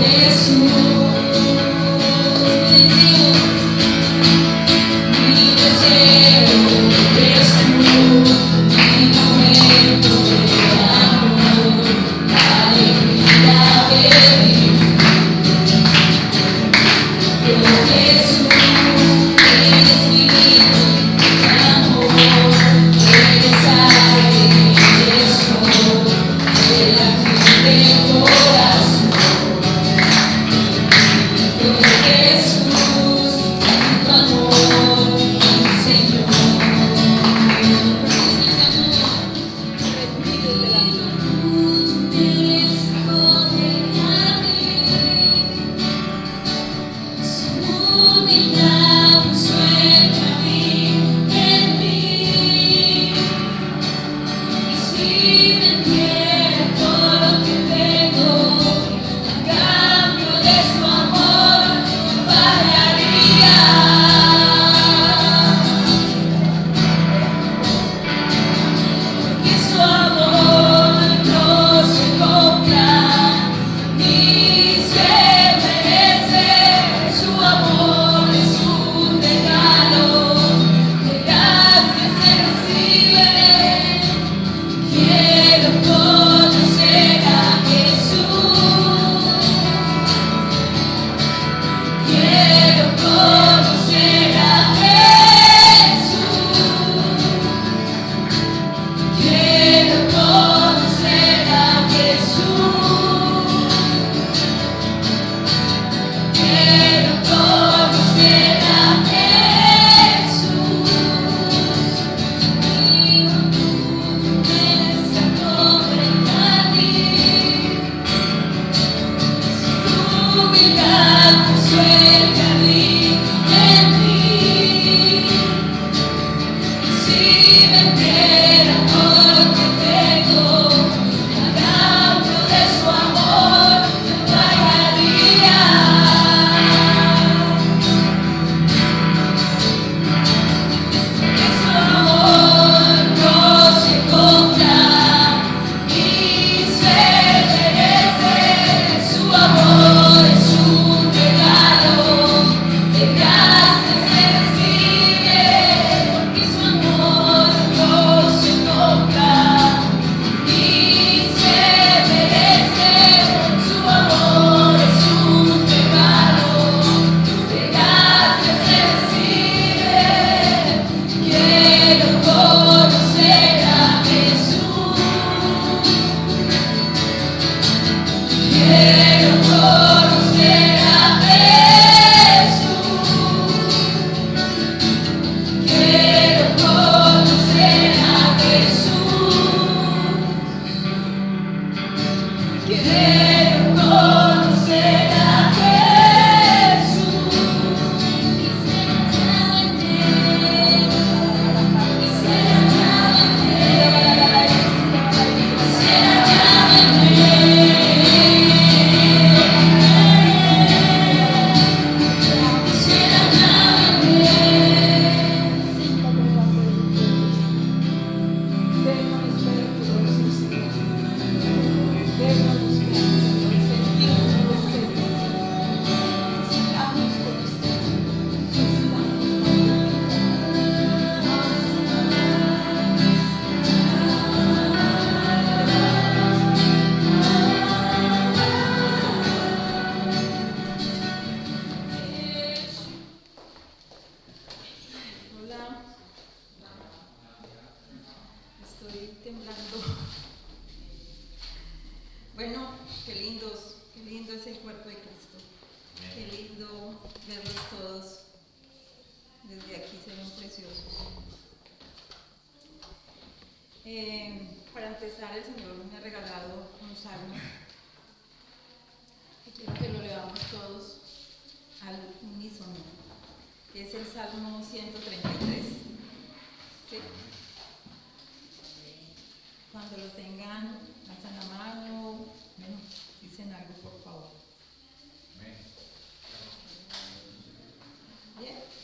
Jesús.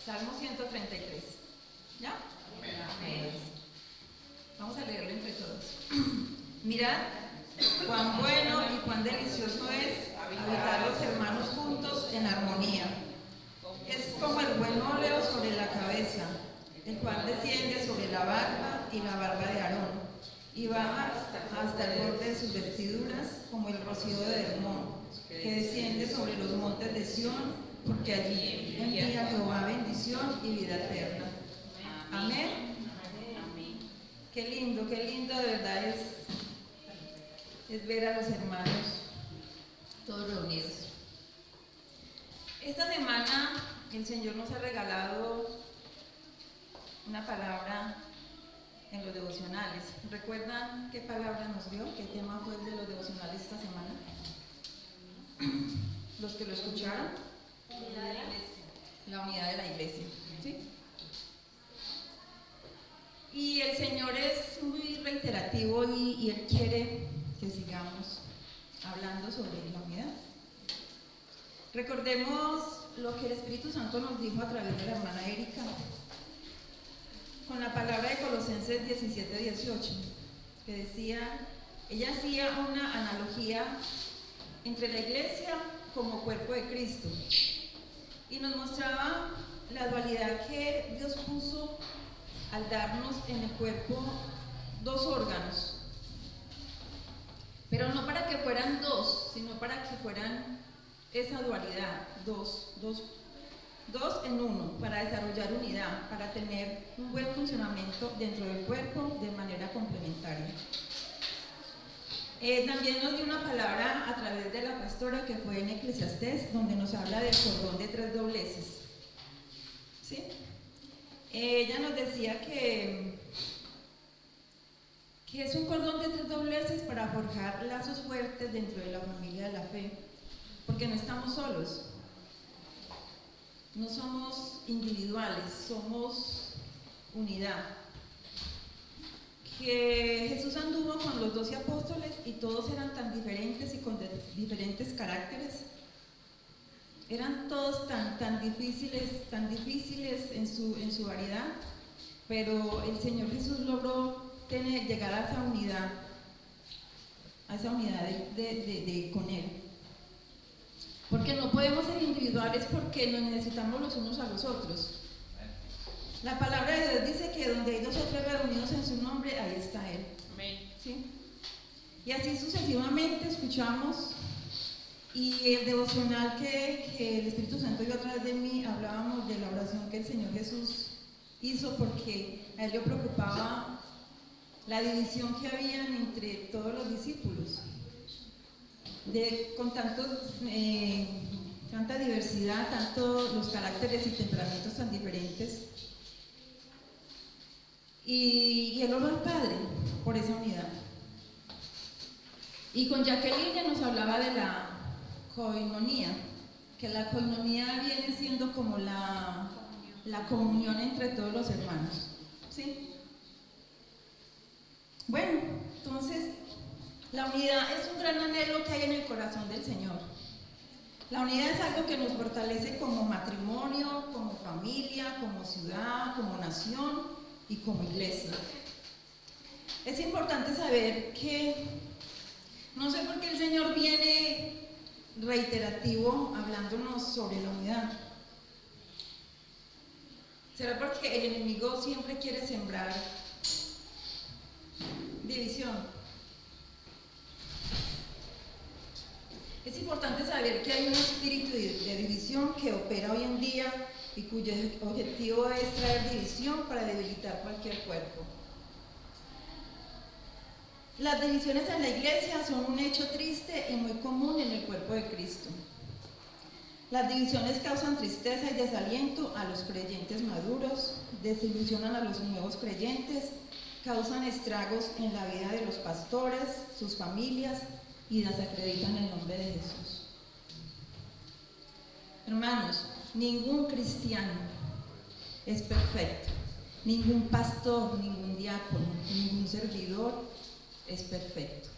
Salmo 133. ¿Ya? Amén. Vamos a leerlo entre todos. Mirad cuán bueno y cuán delicioso es habitar los hermanos juntos en armonía. Es como el buen óleo sobre la cabeza, el cual desciende sobre la barba y la barba de Aarón, y baja hasta el borde de sus vestiduras, como el rocío de Hermón, que desciende sobre los montes de Sión, porque allí envía Jehová bendición y vida eterna. Amén. Qué lindo de verdad es ver a los hermanos todos reunidos. Esta semana el Señor nos ha regalado una palabra en los devocionales. ¿Recuerdan qué palabra nos dio? ¿Qué tema fue el de los devocionales esta semana? Los que lo escucharon. La unidad de la iglesia. ¿Sí? Y el Señor es muy reiterativo y Él quiere que sigamos hablando sobre la unidad. Recordemos lo que el Espíritu Santo nos dijo a través de la hermana Erika con la palabra de Colosenses 17-18, que decía, ella hacía una analogía entre la iglesia como cuerpo de Cristo y nos mostraba la dualidad que Dios puso al darnos en el cuerpo dos órganos, pero no para que fueran dos, sino para que fueran esa dualidad, dos en uno, para desarrollar unidad, para tener un buen funcionamiento dentro del cuerpo de manera complementaria. También nos dio una palabra a través de la pastora que fue en Eclesiastés, donde nos habla del cordón de 3 dobleces. ¿Sí? Ella nos decía que es un cordón de 3 dobleces para forjar lazos fuertes dentro de la familia de la fe, porque no estamos solos, no somos individuales, somos unidad. Que Jesús anduvo con los 12 apóstoles y todos eran tan diferentes y con diferentes caracteres. Eran todos tan difíciles en su variedad, pero el Señor Jesús logró llegar a esa unidad con Él. Porque no podemos ser individuales porque nos necesitamos los unos a los otros. La palabra de Dios dice que donde hay 2 o 3 reunidos en su nombre, ahí está Él. ¿Sí? Y así sucesivamente escuchamos, y el devocional que el Espíritu Santo dio a través de mí, hablábamos de la oración que el Señor Jesús hizo, porque a Él le preocupaba la división que había entre todos los discípulos, con tanta diversidad, tantos los caracteres y temperamentos tan diferentes. Y él oró al Padre por esa unidad. Y con Jacqueline ya nos hablaba de la coinonía, que la coinonía viene siendo como la comunión entre todos los hermanos. ¿Sí? Bueno, entonces, la unidad es un gran anhelo que hay en el corazón del Señor. La unidad es algo que nos fortalece como matrimonio, como familia, como ciudad, como nación y como iglesia. Es importante saber que no sé por qué el Señor viene reiterativo hablándonos sobre la unidad. ¿Será porque el enemigo siempre quiere sembrar división? Es importante saber que hay un espíritu de división que opera hoy en día y cuyo objetivo es traer división para debilitar cualquier cuerpo. Las divisiones en la iglesia son un hecho triste y muy común en el cuerpo de Cristo. Las divisiones causan tristeza y desaliento a los creyentes maduros, desilusionan a los nuevos creyentes, causan estragos en la vida de los pastores, sus familias, y desacreditan el nombre de Jesús. Hermanos, ningún cristiano es perfecto, ningún pastor, ningún diácono, ningún servidor es perfecto.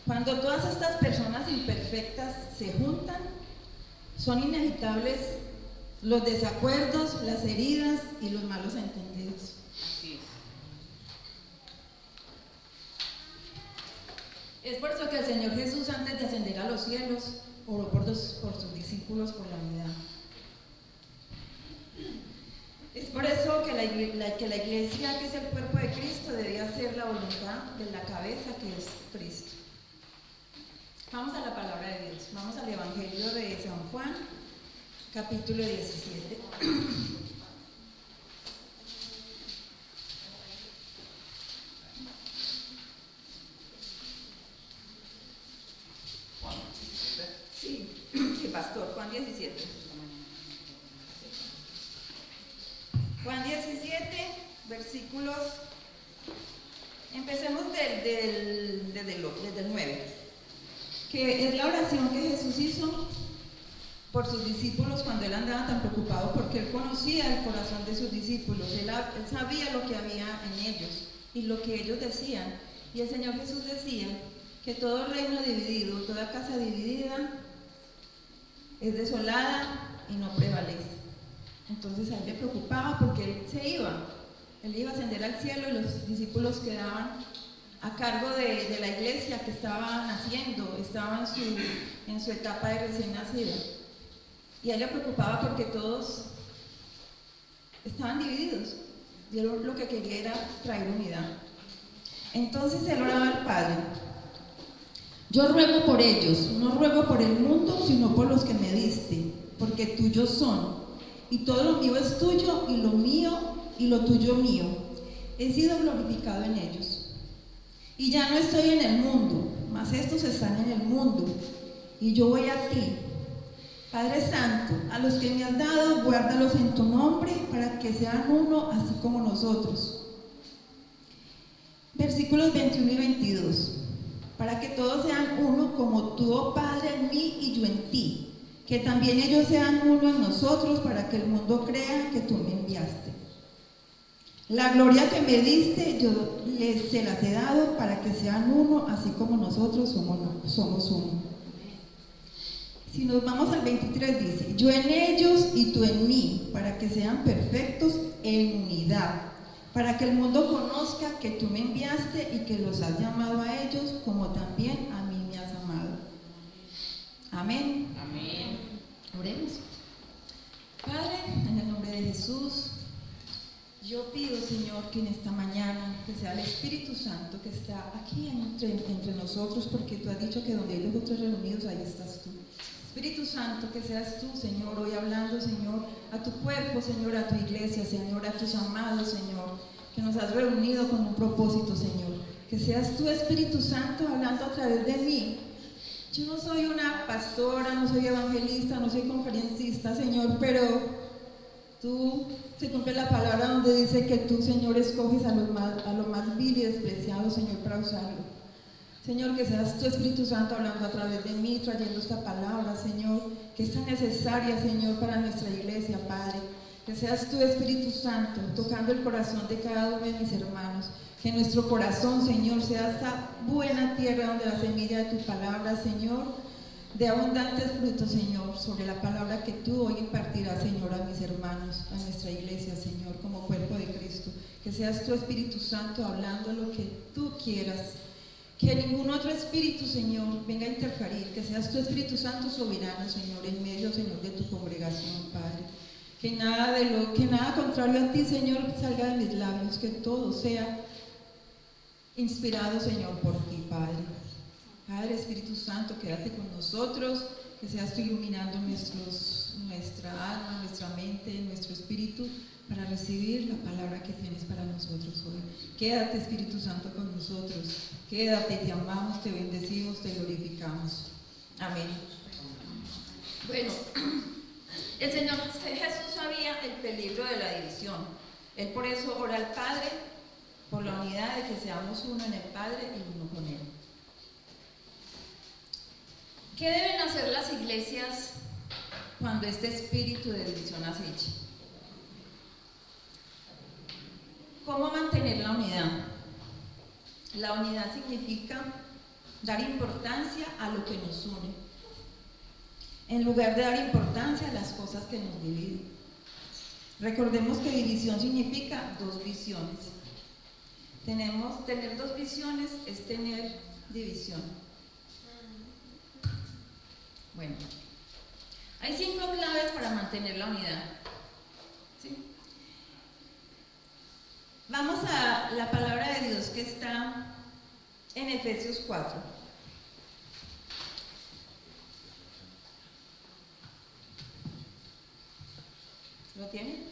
Cuando todas estas personas imperfectas se juntan, son inevitables los desacuerdos, las heridas y los malos entendidos. Es por eso que el Señor Jesús, antes de ascender a los cielos, oró por sus discípulos por la unidad. Es por eso que la iglesia, que es el cuerpo de Cristo, debía hacer la voluntad de la cabeza, que es Cristo. Vamos a la palabra de Dios. Vamos al Evangelio de San Juan, capítulo 17. Pastor, Juan 17. Juan 17, versículos, empecemos desde el 9, que es la oración que Jesús hizo por sus discípulos cuando él andaba tan preocupado, porque él conocía el corazón de sus discípulos, él sabía lo que había en ellos y lo que ellos decían, y el Señor Jesús decía que todo reino dividido, toda casa dividida es desolada y no prevalece. Entonces a él le preocupaba porque él iba a ascender al cielo y los discípulos quedaban a cargo de la iglesia que estaba naciendo, estaba en su etapa de recién nacido. Y a él le preocupaba porque todos estaban divididos y él lo que quería era traer unidad. Entonces él oraba al Padre: yo ruego por ellos, no ruego por el mundo, sino por los que me diste, porque tuyos son, y todo lo mío es tuyo, y lo mío y lo tuyo mío. He sido glorificado en ellos. Y ya no estoy en el mundo, mas estos están en el mundo, y yo voy a ti. Padre Santo, a los que me has dado, guárdalos en tu nombre, para que sean uno, así como nosotros. Versículos 21 y 22. Para que todos sean uno, como tú, oh Padre, en mí y yo en ti. Que también ellos sean uno en nosotros, para que el mundo crea que tú me enviaste. La gloria que me diste, yo se las he dado, para que sean uno, así como nosotros somos uno. Si nos vamos al 23, dice: yo en ellos y tú en mí, para que sean perfectos en unidad, para que el mundo conozca que tú me enviaste y que los has llamado a ellos, como también a mí me has amado. Amén. Amén. Oremos. Padre, en el nombre de Jesús, yo pido, Señor, que en esta mañana, que sea el Espíritu Santo que está aquí entre nosotros, porque tú has dicho que donde hay dos o tres reunidos, ahí estás tú. Espíritu Santo, que seas tú, Señor, hoy hablando, Señor, a tu cuerpo, Señor, a tu iglesia, Señor, a tus amados, Señor, que nos has reunido con un propósito, Señor. Que seas tú, Espíritu Santo, hablando a través de mí. Yo no soy una pastora, no soy evangelista, no soy conferencista, Señor, pero tú, se cumple la palabra donde dice que tú, Señor, escoges a lo más vil y despreciado, Señor, para usarlo. Señor, que seas tu Espíritu Santo hablando a través de mí, trayendo esta palabra, Señor, que es tan necesaria, Señor, para nuestra iglesia, Padre. Que seas tu Espíritu Santo tocando el corazón de cada uno de mis hermanos. Que nuestro corazón, Señor, sea esa buena tierra donde la semilla de tu palabra, Señor, de abundantes frutos, Señor, sobre la palabra que tú hoy impartirás, Señor, a mis hermanos, a nuestra iglesia, Señor, como cuerpo de Cristo. Que seas tu Espíritu Santo hablando lo que tú quieras. Que ningún otro espíritu, Señor, venga a interferir. Que seas tu Espíritu Santo soberano, Señor, en medio, Señor, de tu congregación, Padre. Que nada contrario a ti, Señor, salga de mis labios. Que todo sea inspirado, Señor, por ti, Padre. Padre, Espíritu Santo, quédate con nosotros. Que seas tú iluminando nuestra alma, nuestra mente, nuestro espíritu, para recibir la palabra que tienes para nosotros hoy. Quédate, Espíritu Santo, con nosotros. Quédate, te amamos, te bendecimos, te glorificamos. Amén. Bueno, el Señor Jesús sabía el peligro de la división. Él por eso ora al Padre, por la unidad de que seamos uno en el Padre y uno con Él. ¿Qué deben hacer las iglesias cuando este espíritu de división aceche? ¿Cómo mantener la unidad? La unidad significa dar importancia a lo que nos une, en lugar de dar importancia a las cosas que nos dividen. Recordemos que división significa dos visiones. Tener dos visiones es tener división. Bueno, hay 5 claves para mantener la unidad. ¿Sí? Vamos a la palabra de Dios que está en Efesios 4. ¿Lo tienen?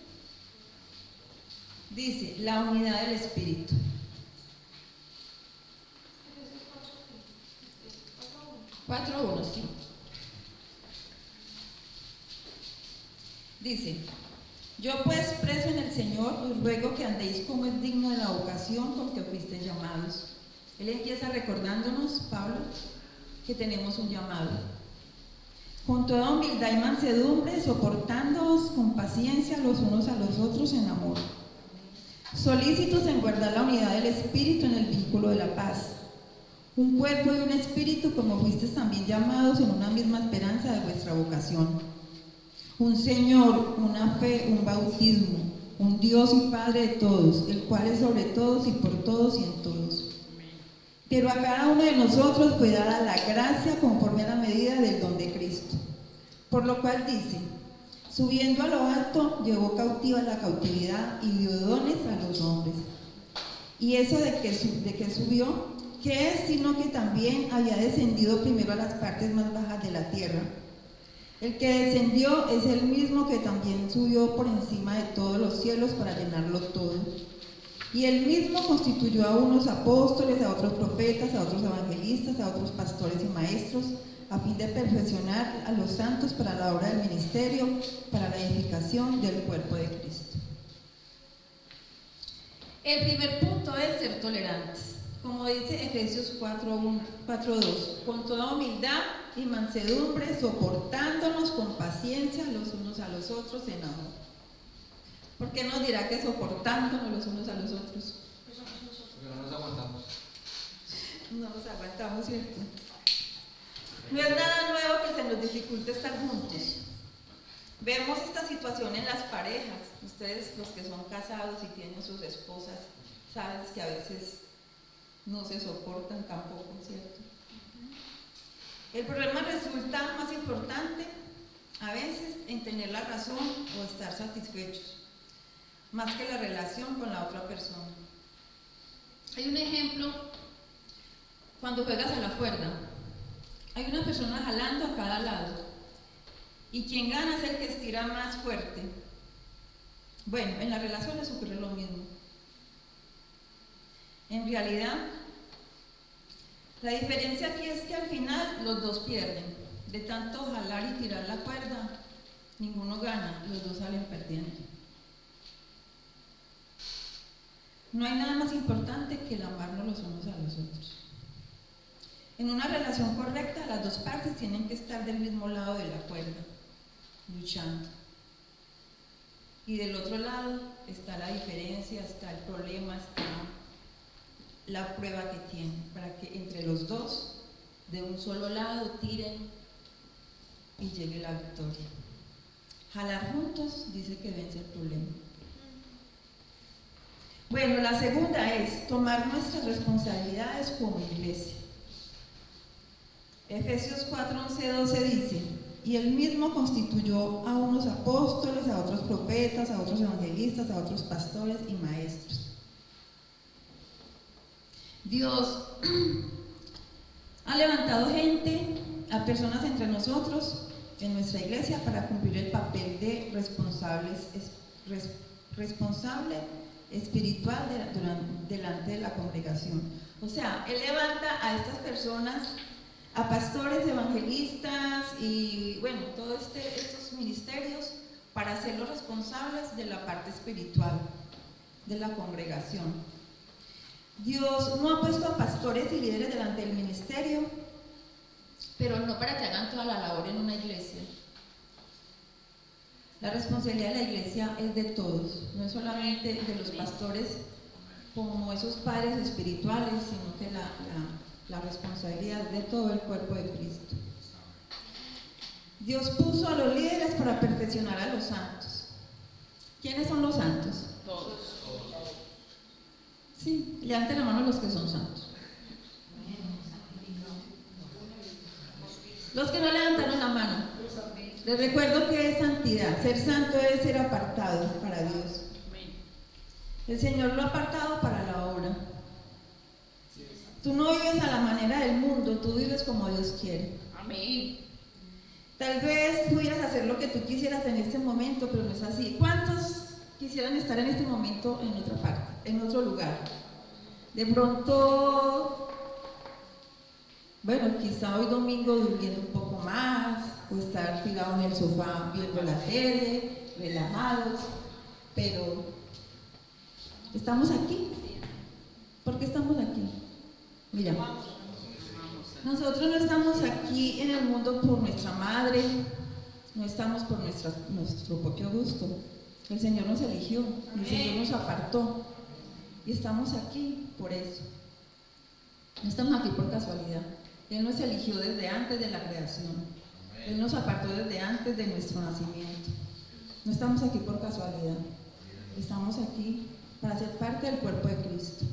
Dice, la unidad del Espíritu. Efesios 4:1, sí. Dice: yo pues, preso en el Señor, os ruego que andéis como es digno de la vocación con que fuisteis llamados. Él empieza recordándonos, Pablo, que tenemos un llamado. Con toda humildad y mansedumbre, soportándoos con paciencia los unos a los otros en amor. Solícitos en guardar la unidad del Espíritu en el vínculo de la paz. Un cuerpo y un espíritu, como fuisteis también llamados en una misma esperanza de vuestra vocación. Un Señor, una fe, un bautismo, un Dios y Padre de todos, el cual es sobre todos y por todos y en todos. Pero a cada uno de nosotros fue dada la gracia conforme a la medida del don de Cristo. Por lo cual dice: subiendo a lo alto, llevó cautiva la cautividad y dio dones a los hombres. Y eso de que subió, ¿qué es? Sino que también había descendido primero a las partes más bajas de la tierra. El que descendió es el mismo que también subió por encima de todos los cielos para llenarlo todo. Y él mismo constituyó a unos apóstoles, a otros profetas, a otros evangelistas, a otros pastores y maestros, a fin de perfeccionar a los santos para la obra del ministerio, para la edificación del cuerpo de Cristo. El primer punto es ser tolerantes. Como dice Efesios 4:2, con toda humildad y mansedumbre, soportándonos con paciencia los unos a los otros en amor. ¿Por qué nos dirá que soportándonos los unos a los otros? Porque no nos aguantamos. No nos aguantamos, ¿cierto? No es nada nuevo que se nos dificulte estar juntos. Vemos esta situación en las parejas. Ustedes, los que son casados y tienen sus esposas, saben que a veces no se soportan tampoco, ¿cierto? El problema resulta más importante a veces en tener la razón o estar satisfechos, más que la relación con la otra persona. Hay un ejemplo cuando juegas a la cuerda. Hay una persona jalando a cada lado y quien gana es el que estira más fuerte. Bueno, en las relaciones ocurre lo mismo. En realidad, la diferencia aquí es que al final los dos pierden. De tanto jalar y tirar la cuerda, ninguno gana, los dos salen perdiendo. No hay nada más importante que el amarnos los unos a los otros. En una relación correcta, las dos partes tienen que estar del mismo lado de la cuerda, luchando. Y del otro lado está la diferencia, está el problema, está la prueba que tienen, para que entre los dos, de un solo lado, tiren y llegue la victoria. Jalar juntos dice que vence el problema. Bueno, la segunda es tomar nuestras responsabilidades como iglesia. Efesios 4:11-12 dice: y él mismo constituyó a unos apóstoles, a otros profetas, a otros evangelistas, a otros pastores y maestros. Dios ha levantado gente, a personas entre nosotros, en nuestra iglesia, para cumplir el papel de responsable espiritual delante de la congregación. O sea, Él levanta a estas personas, a pastores, evangelistas y bueno, todos estos ministerios para hacerlos responsables de la parte espiritual de la congregación. Dios no ha puesto a pastores y líderes delante del ministerio, pero no para que hagan toda la labor en una iglesia. La responsabilidad de la iglesia es de todos, no es solamente de los pastores como esos padres espirituales, sino que la responsabilidad es de todo el cuerpo de Cristo. Dios puso a los líderes para perfeccionar a los santos. ¿Quiénes son los santos? Todos. Sí, levanten la mano los que son santos. Los que no levantaron la mano, les recuerdo que es santidad. Ser santo es ser apartado para Dios. El Señor lo ha apartado para la obra. Tú no vives a la manera del mundo, tú vives como Dios quiere. Amén. Tal vez pudieras hacer lo que tú quisieras en este momento, pero no es así. ¿Cuántos quisieran estar en este momento en otra parte, en otro lugar? De pronto, bueno, quizá hoy domingo durmiendo un poco más, o estar tirado en el sofá viendo la tele, relajados, pero estamos aquí. ¿Por qué estamos aquí? Mira, nosotros no estamos aquí en el mundo por nuestra madre, no estamos por nuestro propio gusto. El Señor nos eligió, el Señor nos apartó y estamos aquí por eso. No estamos aquí por casualidad. Él nos eligió desde antes de la creación. Él nos apartó desde antes de nuestro nacimiento. No estamos aquí por casualidad. Estamos aquí para ser parte del cuerpo de Cristo.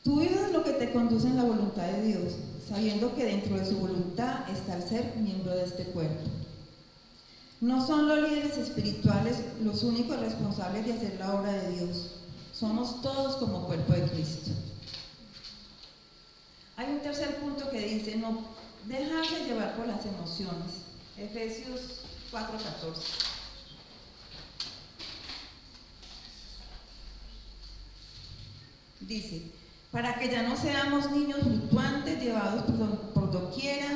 Tú vives lo que te conduce en la voluntad de Dios, sabiendo que dentro de su voluntad está el ser miembro de este cuerpo. No son los líderes espirituales los únicos responsables de hacer la obra de Dios. Somos todos como cuerpo de Cristo. Hay un tercer punto que dice: no dejarse llevar por las emociones. Efesios 4:14. Dice, para que ya no seamos niños fluctuantes, llevados por doquiera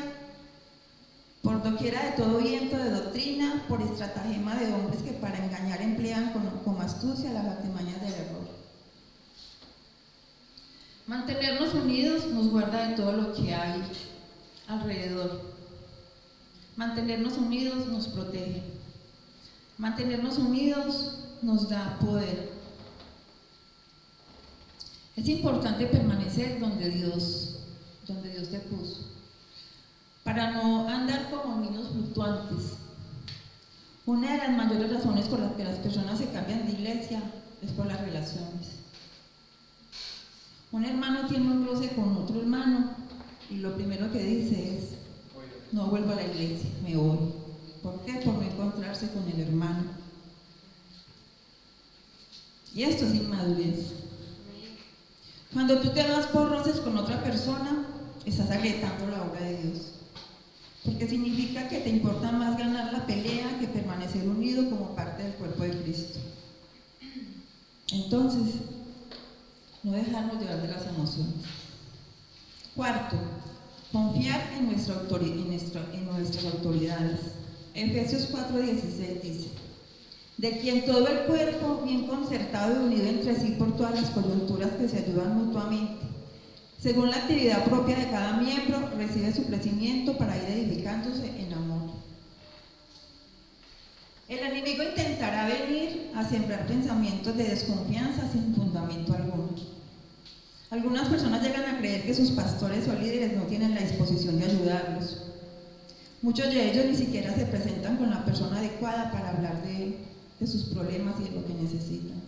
de todo viento de doctrina, por estratagema de hombres que para engañar emplean con astucia las artimañas del error. Mantenernos unidos nos guarda de todo lo que hay alrededor. Mantenernos unidos nos protege. Mantenernos unidos nos da poder. Es importante permanecer donde Dios te puso, para no andar como niños fluctuantes. Una de las mayores razones por las que las personas se cambian de iglesia es por las relaciones. Un hermano tiene un roce con otro hermano y lo primero que dice es: no vuelvo a la iglesia, me voy. ¿Por qué? Por no encontrarse con el hermano. Y esto es inmadurez. Cuando tú te vas por roces con otra persona, estás agrietando la obra de Dios. Porque significa que te importa más ganar la pelea que permanecer unido como parte del cuerpo de Cristo. Entonces, no dejarnos llevar de las emociones. Cuarto, confiar en nuestras autoridades. Efesios 4:16 dice: de quien todo el cuerpo, bien concertado y unido entre sí por todas las coyunturas que se ayudan mutuamente, según la actividad propia de cada miembro, recibe su crecimiento para ir edificándose en amor. El enemigo intentará venir a sembrar pensamientos de desconfianza sin fundamento alguno. Algunas personas llegan a creer que sus pastores o líderes no tienen la disposición de ayudarlos. Muchos de ellos ni siquiera se presentan con la persona adecuada para hablar de sus problemas y de lo que necesitan.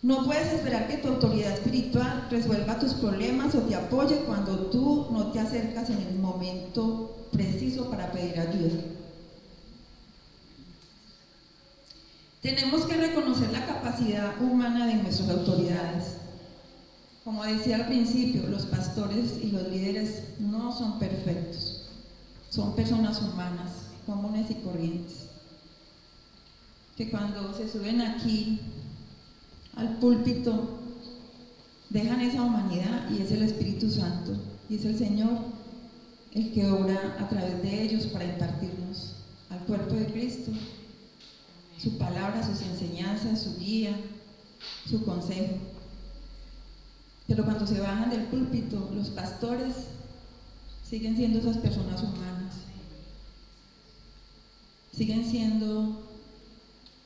No puedes esperar que tu autoridad espiritual resuelva tus problemas o te apoye cuando tú no te acercas en el momento preciso para pedir ayuda. Tenemos que reconocer la capacidad humana de nuestras autoridades. Como decía al principio, los pastores y los líderes no son perfectos. Son personas humanas, comunes y corrientes, que cuando se suben aquí al púlpito dejan esa humanidad, y es el Espíritu Santo y es el Señor el que obra a través de ellos para impartirnos al cuerpo de Cristo su palabra, sus enseñanzas, su guía, su consejo. Pero cuando se bajan del púlpito, los pastores siguen siendo esas personas humanas, siguen siendo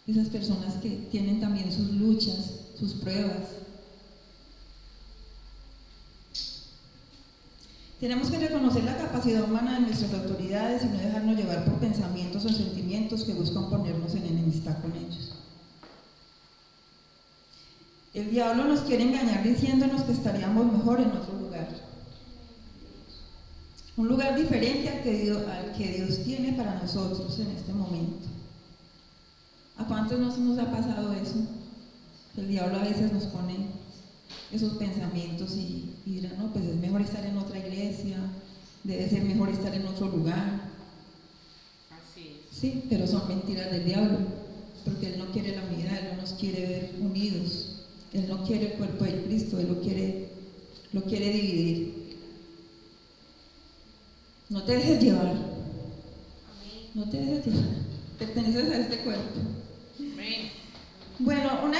esas personas que tienen también sus luchas, sus pruebas. Tenemos que reconocer la capacidad humana de nuestras autoridades y no dejarnos llevar por pensamientos o sentimientos que buscan ponernos en enemistad con ellos. El diablo nos quiere engañar diciéndonos que estaríamos mejor en otro lugar. Un lugar diferente al que Dios tiene para nosotros en este momento. ¿A cuántos nos ha pasado eso? El diablo a veces nos pone esos pensamientos y dirá: no, pues es mejor estar en otra iglesia, debe ser mejor estar en otro lugar. Así es. Sí, pero son mentiras del diablo, porque él no quiere la unidad, él no nos quiere ver unidos, él no quiere el cuerpo de Cristo, él lo quiere dividir. No te dejes llevar, no te dejes llevar, perteneces a este cuerpo. Bueno, una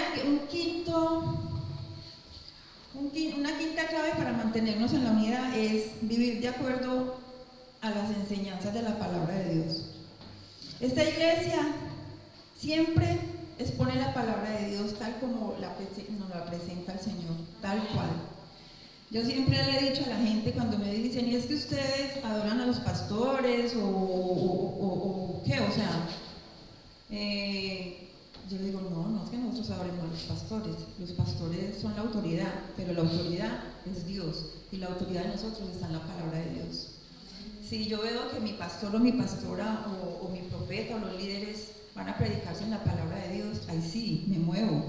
quinta clave para mantenernos en la unidad es vivir de acuerdo a las enseñanzas de la palabra de Dios. Esta iglesia siempre expone la palabra de Dios tal como nos la presenta el Señor, tal cual. Yo siempre le he dicho a la gente cuando me dicen: ¿y es que ustedes adoran a los pastores o qué? O sea, yo le digo: no es que nosotros adoremos a los pastores son la autoridad, pero la autoridad es Dios y la autoridad de nosotros está en la palabra de Dios. Si yo veo que mi pastor o mi pastora o mi profeta o los líderes van a predicarse en la palabra de Dios, ahí sí, me muevo,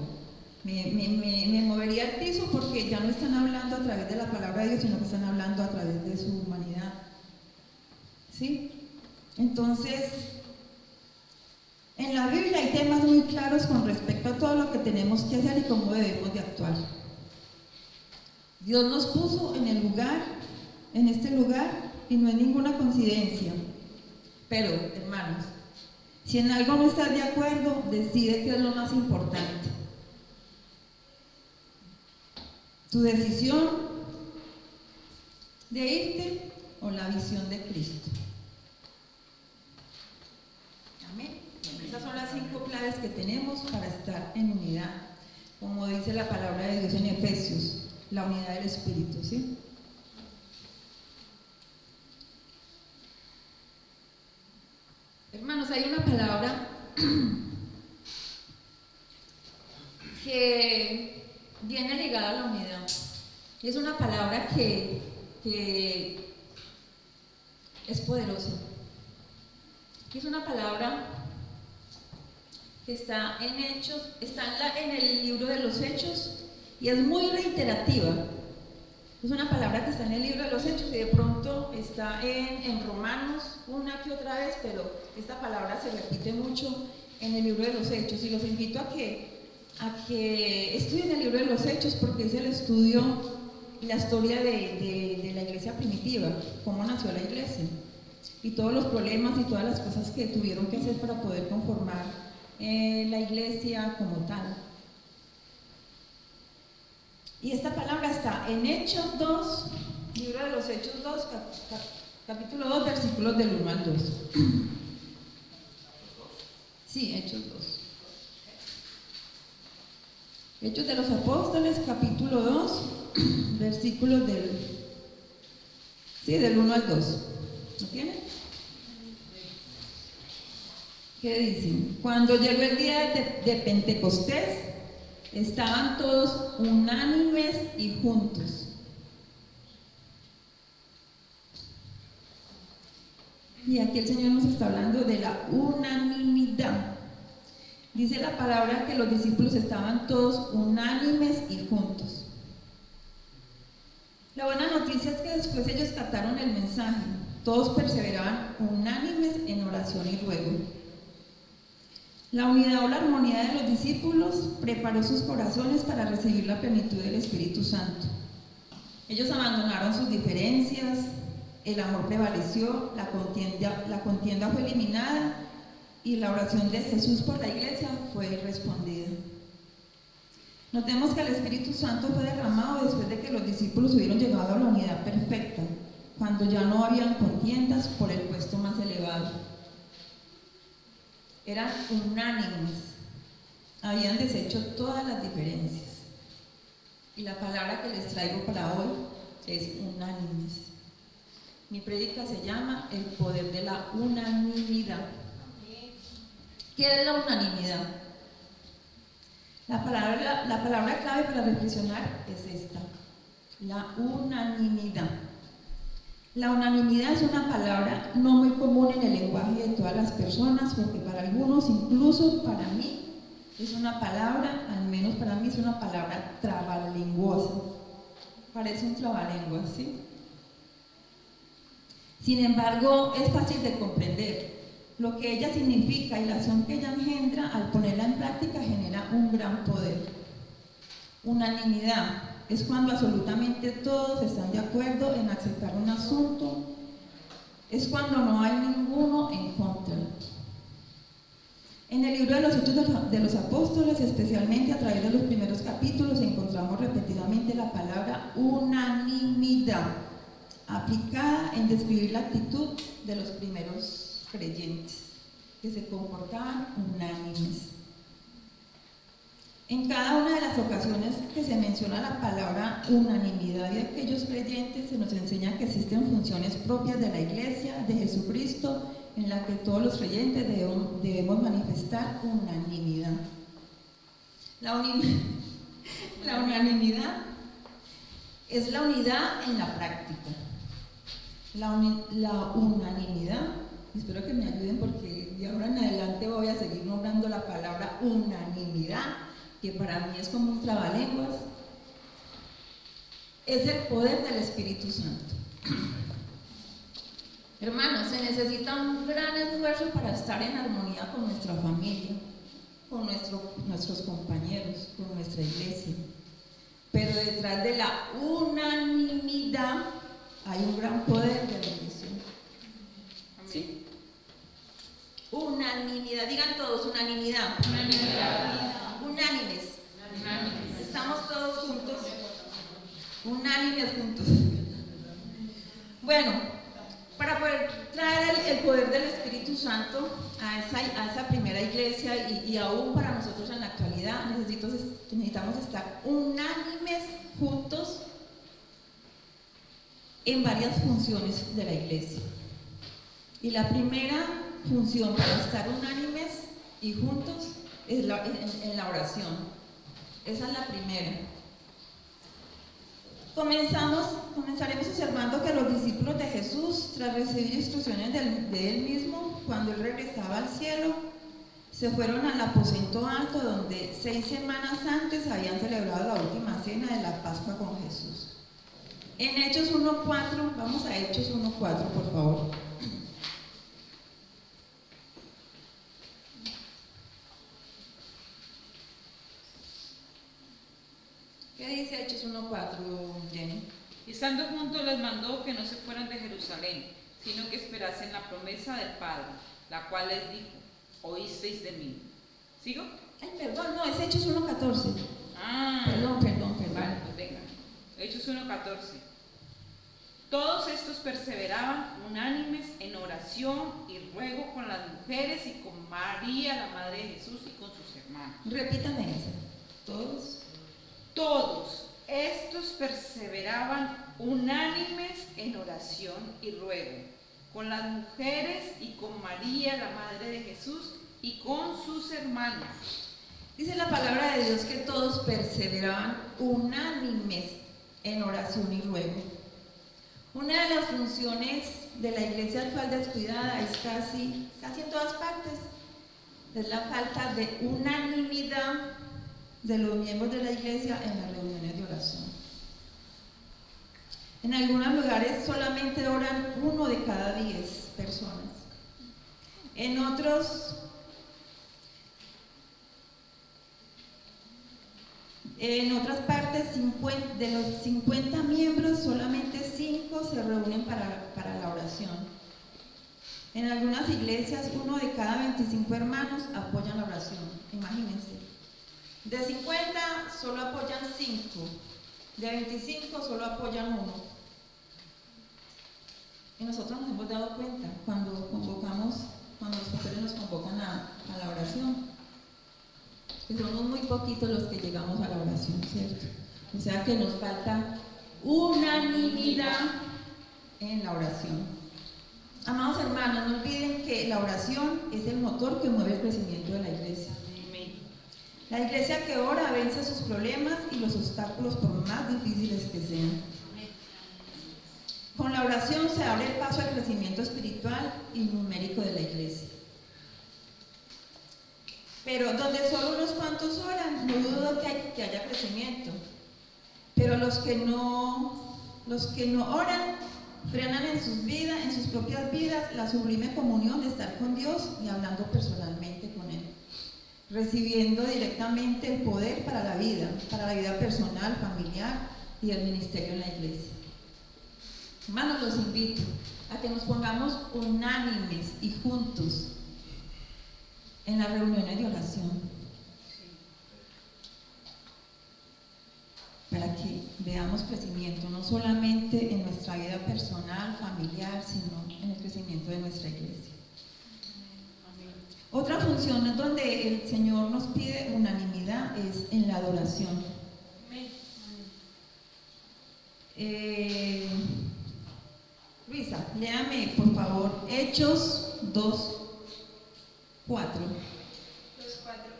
me movería al piso, porque ya no están hablando a través de la palabra de Dios, sino que están hablando a través de su humanidad. ¿Sí? Entonces, En la Biblia hay temas muy claros con respecto a todo lo que tenemos que hacer y cómo debemos de actuar. Dios nos puso en el lugar, en este lugar, y no es ninguna coincidencia. Pero, hermanos, si en algo no estás de acuerdo, decide qué es lo más importante. Tu decisión de irte o la visión de Cristo. Amén. Esas son las 5 claves que tenemos para estar en unidad. Como dice la palabra de Dios en Efesios, la unidad del Espíritu, ¿sí? Hermanos, hay una palabra que viene ligada a la unidad. Es una palabra que es poderosa. Es una palabra que está en Hechos, está en el libro de los Hechos y es muy reiterativa. Es una palabra que está en el libro de los Hechos y de pronto está en Romanos una que otra vez, pero esta palabra se repite mucho en el libro de los Hechos y los invito a que estudien el libro de los Hechos porque es el estudio, la historia de la iglesia primitiva, cómo nació la iglesia y todos los problemas y todas las cosas que tuvieron que hacer para poder conformar la iglesia como tal. Y esta palabra está en Hechos 2, libro de los Hechos 2, capítulo 2, versículos del 1 al 2. Sí, Hechos 2. Hechos de los Apóstoles, capítulo 2, versículos del 1 al 2. ¿Lo tienen? ¿Qué dicen? Cuando llegó el día de Pentecostés, estaban todos unánimes y juntos. Y aquí el Señor nos está hablando de la unanimidad. Dice la palabra que los discípulos estaban todos unánimes y juntos. La buena noticia es que después ellos captaron el mensaje. Todos perseveraban unánimes en oración y ruego. La unidad o la armonía de los discípulos preparó sus corazones para recibir la plenitud del Espíritu Santo. Ellos abandonaron sus diferencias, el amor prevaleció, la contienda fue eliminada y la oración de Jesús por la iglesia fue respondida. Notemos que el Espíritu Santo fue derramado después de que los discípulos hubieron llegado a la unidad perfecta, cuando ya no habían contiendas por el puesto más elevado. Eran unánimes, habían deshecho todas las diferencias. Y la palabra que les traigo para hoy es unánimes. Mi prédica se llama el poder de la unanimidad. ¿Qué es la unanimidad? La palabra clave para reflexionar es esta: la unanimidad. La unanimidad es una palabra no muy común en el lenguaje de todas las personas, porque para algunos, incluso para mí, es una palabra, al menos para mí, es una palabra trabalenguosa. Parece un trabalenguas, ¿sí? Sin embargo, es fácil de comprender. Lo que ella significa y la acción que ella engendra, al ponerla en práctica, genera un gran poder. Unanimidad es cuando absolutamente todos están de acuerdo en aceptar un asunto, es cuando no hay ninguno en contra. En el libro de los Hechos de los Apóstoles, especialmente a través de los primeros capítulos, encontramos repetidamente la palabra unanimidad, aplicada en describir la actitud de los primeros creyentes, que se comportaban unánimes. En cada una de las ocasiones que se menciona la palabra unanimidad de aquellos creyentes, se nos enseña que existen funciones propias de la Iglesia de Jesucristo en la que todos los creyentes debemos manifestar unanimidad. La unanimidad es la unidad en la práctica. La unanimidad, espero que me ayuden porque de ahora en adelante voy a seguir nombrando la palabra unanimidad, que para mí es como un trabalenguas, es el poder del Espíritu Santo. Hermanos, se necesita un gran esfuerzo para estar en armonía con nuestra familia, con nuestros compañeros, con nuestra iglesia. Pero detrás de la unanimidad hay un gran poder de bendición. ¿Sí? Unanimidad, digan todos, unanimidad. Unánimes. Estamos todos juntos. Unánimes juntos. Bueno, para poder traer el poder del Espíritu Santo a esa primera iglesia y aún para nosotros en la actualidad, necesitamos estar unánimes juntos en varias funciones de la iglesia. Y la primera función para estar unánimes y juntos es en la oración. Esa es la primera. Comenzaremos observando que los discípulos de Jesús, tras recibir instrucciones de Él mismo, cuando Él regresaba al cielo, se fueron al aposento alto donde 6 semanas antes habían celebrado la última cena de la Pascua con Jesús. En Hechos 1:4, vamos a Hechos 1:4, por favor. ¿Qué dice Hechos 1:4, Jenny? Y estando juntos les mandó que no se fueran de Jerusalén, sino que esperasen la promesa del Padre, la cual les dijo: oísteis de mí. ¿Sigo? Ay, perdón, no, es Hechos 1:14. Perdón. Vale, pues venga. Hechos 1:14. Todos estos perseveraban unánimes en oración y ruego con las mujeres y con María, la madre de Jesús, y con sus hermanos. Repítame eso. Todos estos perseveraban unánimes en oración y ruego con las mujeres y con María, la madre de Jesús, y con sus hermanos. Dice la palabra de Dios que todos perseveraban unánimes en oración y ruego. Una de las funciones de la iglesia actual descuidada es casi en todas partes, es la falta de unanimidad de los miembros de la iglesia en las reuniones de oración. En algunos lugares solamente oran 1 de cada 10 personas. En otras partes, de los 50 miembros, solamente 5 se reúnen para la oración. En algunas iglesias, 1 de cada 25 hermanos apoyan la oración. Imagínense. De 50 solo apoyan 5, de 25 solo apoyan 1. Y nosotros nos hemos dado cuenta cuando los pastores nos convocan a la oración, que somos muy poquitos los que llegamos a la oración, ¿cierto? O sea que nos falta unanimidad en la oración. Amados hermanos, no olviden que la oración es el motor que mueve el crecimiento de la iglesia. La iglesia que ora vence sus problemas y los obstáculos por más difíciles que sean. Con la oración se abre el paso al crecimiento espiritual y numérico de la iglesia. Pero donde solo unos cuantos oran, no dudo que haya crecimiento. Pero los que no oran frenan en sus vidas, en sus propias vidas, la sublime comunión de estar con Dios y hablando personalmente con Él, recibiendo directamente el poder para la vida personal, familiar y el ministerio en la iglesia. Hermanos, los invito a que nos pongamos unánimes y juntos en las reuniones de oración, para que veamos crecimiento, no solamente en nuestra vida personal, familiar, sino en el crecimiento de nuestra iglesia. Otra función es donde el Señor nos pide unanimidad es en la adoración. Luisa, léame por favor Hechos 2:4.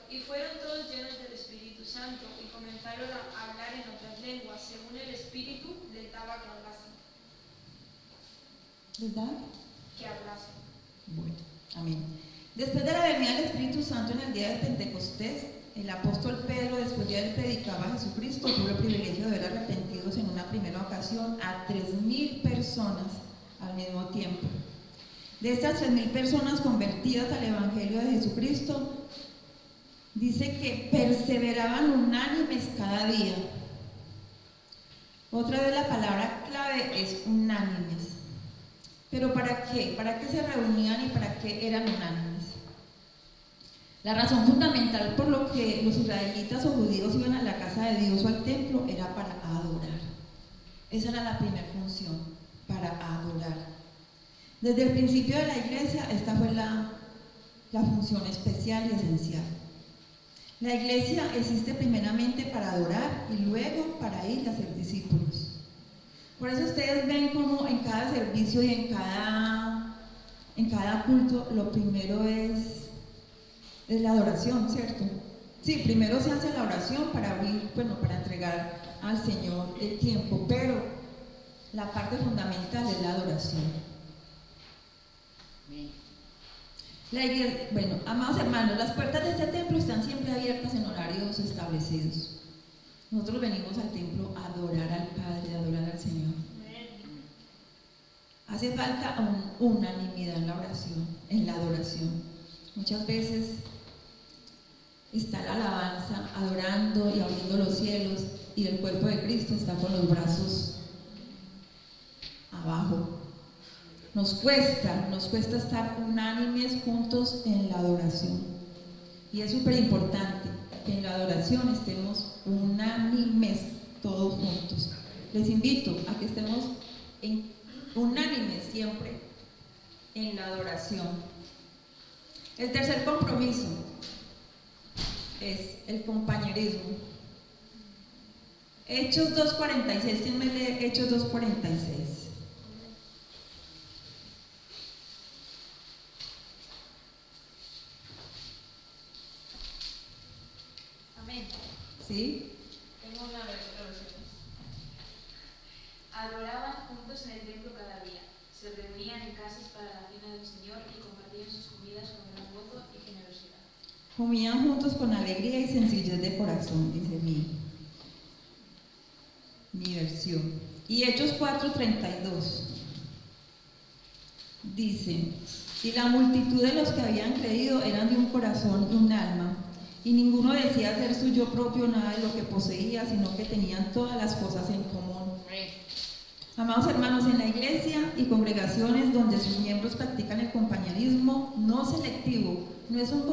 Y fueron todos llenos del Espíritu Santo y comenzaron a hablar en otras lenguas según el Espíritu les daba que hablasen. ¿Les da? Que hablasen. Bueno, amén. Después de la venida del Espíritu Santo en el día de Pentecostés, el apóstol Pedro, después de haber predicado a Jesucristo, tuvo el privilegio de ver arrepentidos en una primera ocasión a 3,000 personas al mismo tiempo. De estas 3.000 personas convertidas al Evangelio de Jesucristo, dice que perseveraban unánimes cada día. Otra vez la palabra clave es unánimes. ¿Pero para qué? ¿Para qué se reunían y para qué eran unánimes? La razón fundamental por lo que los israelitas o judíos iban a la casa de Dios o al templo era para adorar. Esa era la primera función, para adorar. Desde el principio de la iglesia, esta fue la función especial y esencial. La iglesia existe primeramente para adorar y luego para ir a ser discípulos. Por eso ustedes ven como en cada servicio y en cada culto lo primero es la adoración, ¿cierto? Sí, primero se hace la oración para abrir, para entregar al Señor el tiempo, pero la parte fundamental es la adoración. La iglesia, amados hermanos, las puertas de este templo están siempre abiertas en horarios establecidos. Nosotros venimos al templo a adorar al Padre, a adorar al Señor. Hace falta unanimidad en la oración, en la adoración. Muchas veces está la alabanza adorando y abriendo los cielos y el cuerpo de Cristo está con los brazos abajo. Nos cuesta estar unánimes juntos en la adoración. Y es súper importante que en la adoración estemos unánimes todos juntos. Les invito a que estemos unánimes siempre en la adoración. El tercer compromiso es el compañerismo. Hechos 2:46, ¿quién me lee Hechos 2:46? ¿Sí? Tengo una versión. Adoraban juntos en el templo cada día, se reunían en casas para la cena del Señor y compartían sus comidas con gran gozo y generosidad. Comían juntos con alegría y sencillez de corazón, dice mi versión. Y Hechos 4:32 dice: y la multitud de los que habían creído eran de un corazón y un alma. Y ninguno decía hacer suyo propio nada de lo que poseía, sino que tenían todas las cosas en común. Amados hermanos, en la iglesia y congregaciones donde sus miembros practican el compañerismo no selectivo, no es un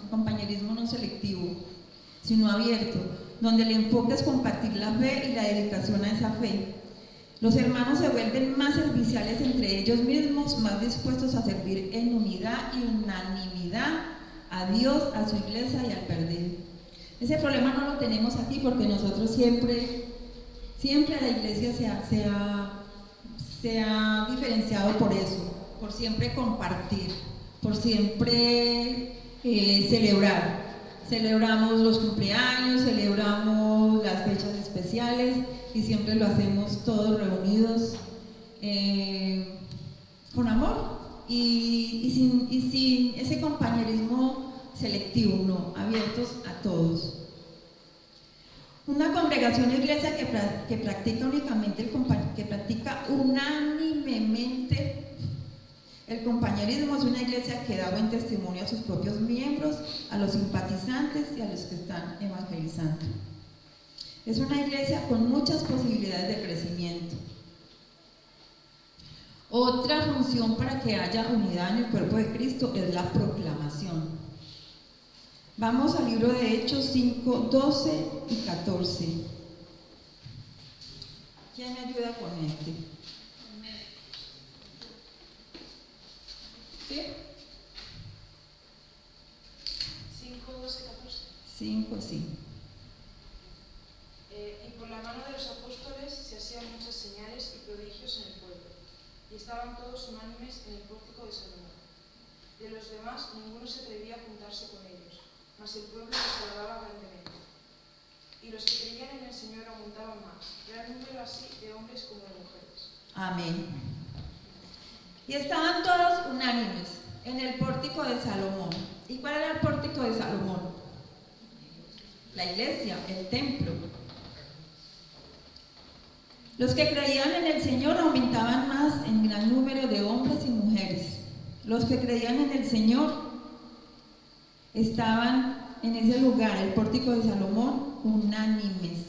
compañerismo no selectivo, sino abierto, donde el enfoque es compartir la fe y la dedicación a esa fe. Los hermanos se vuelven más serviciales entre ellos mismos, más dispuestos a servir en unidad y unanimidad a Dios, a su iglesia y al perdido. Ese problema no lo tenemos aquí porque nosotros siempre la iglesia se ha diferenciado por eso, por siempre compartir, por siempre celebrar. Celebramos los cumpleaños, celebramos las fechas especiales y siempre lo hacemos todos reunidos con amor. Y sin ese compañerismo selectivo, no, abiertos a todos. Una congregación o iglesia que practica únicamente que practica unánimemente el compañerismo es una iglesia que da buen testimonio a sus propios miembros, a los simpatizantes y a los que están evangelizando. Es una iglesia con muchas posibilidades de crecimiento. Otra función para que haya unidad en el cuerpo de Cristo es la proclamación. Vamos al libro de Hechos 5, 12 y 14. ¿Quién me ayuda con este? ¿Sí? 5, 12, 14. 5, sí. Y por la mano de los apóstoles se hacían muchas señales y prodigios en el pueblo, y estaban todos unánimes en el pórtico de Salomón. De los demás ninguno se atrevía a juntarse con ellos, mas el pueblo les alababa grandemente. Y los que creían en el Señor aumentaban más, gran número así de hombres como de mujeres. Amén. Y estaban todos unánimes en el pórtico de Salomón. ¿Y cuál era el pórtico de Salomón? La iglesia, el templo. Los que creían en el Señor aumentaban más en gran número de hombres y mujeres. los que creían en el Señor estaban en ese lugar, el pórtico de Salomón, unánimes.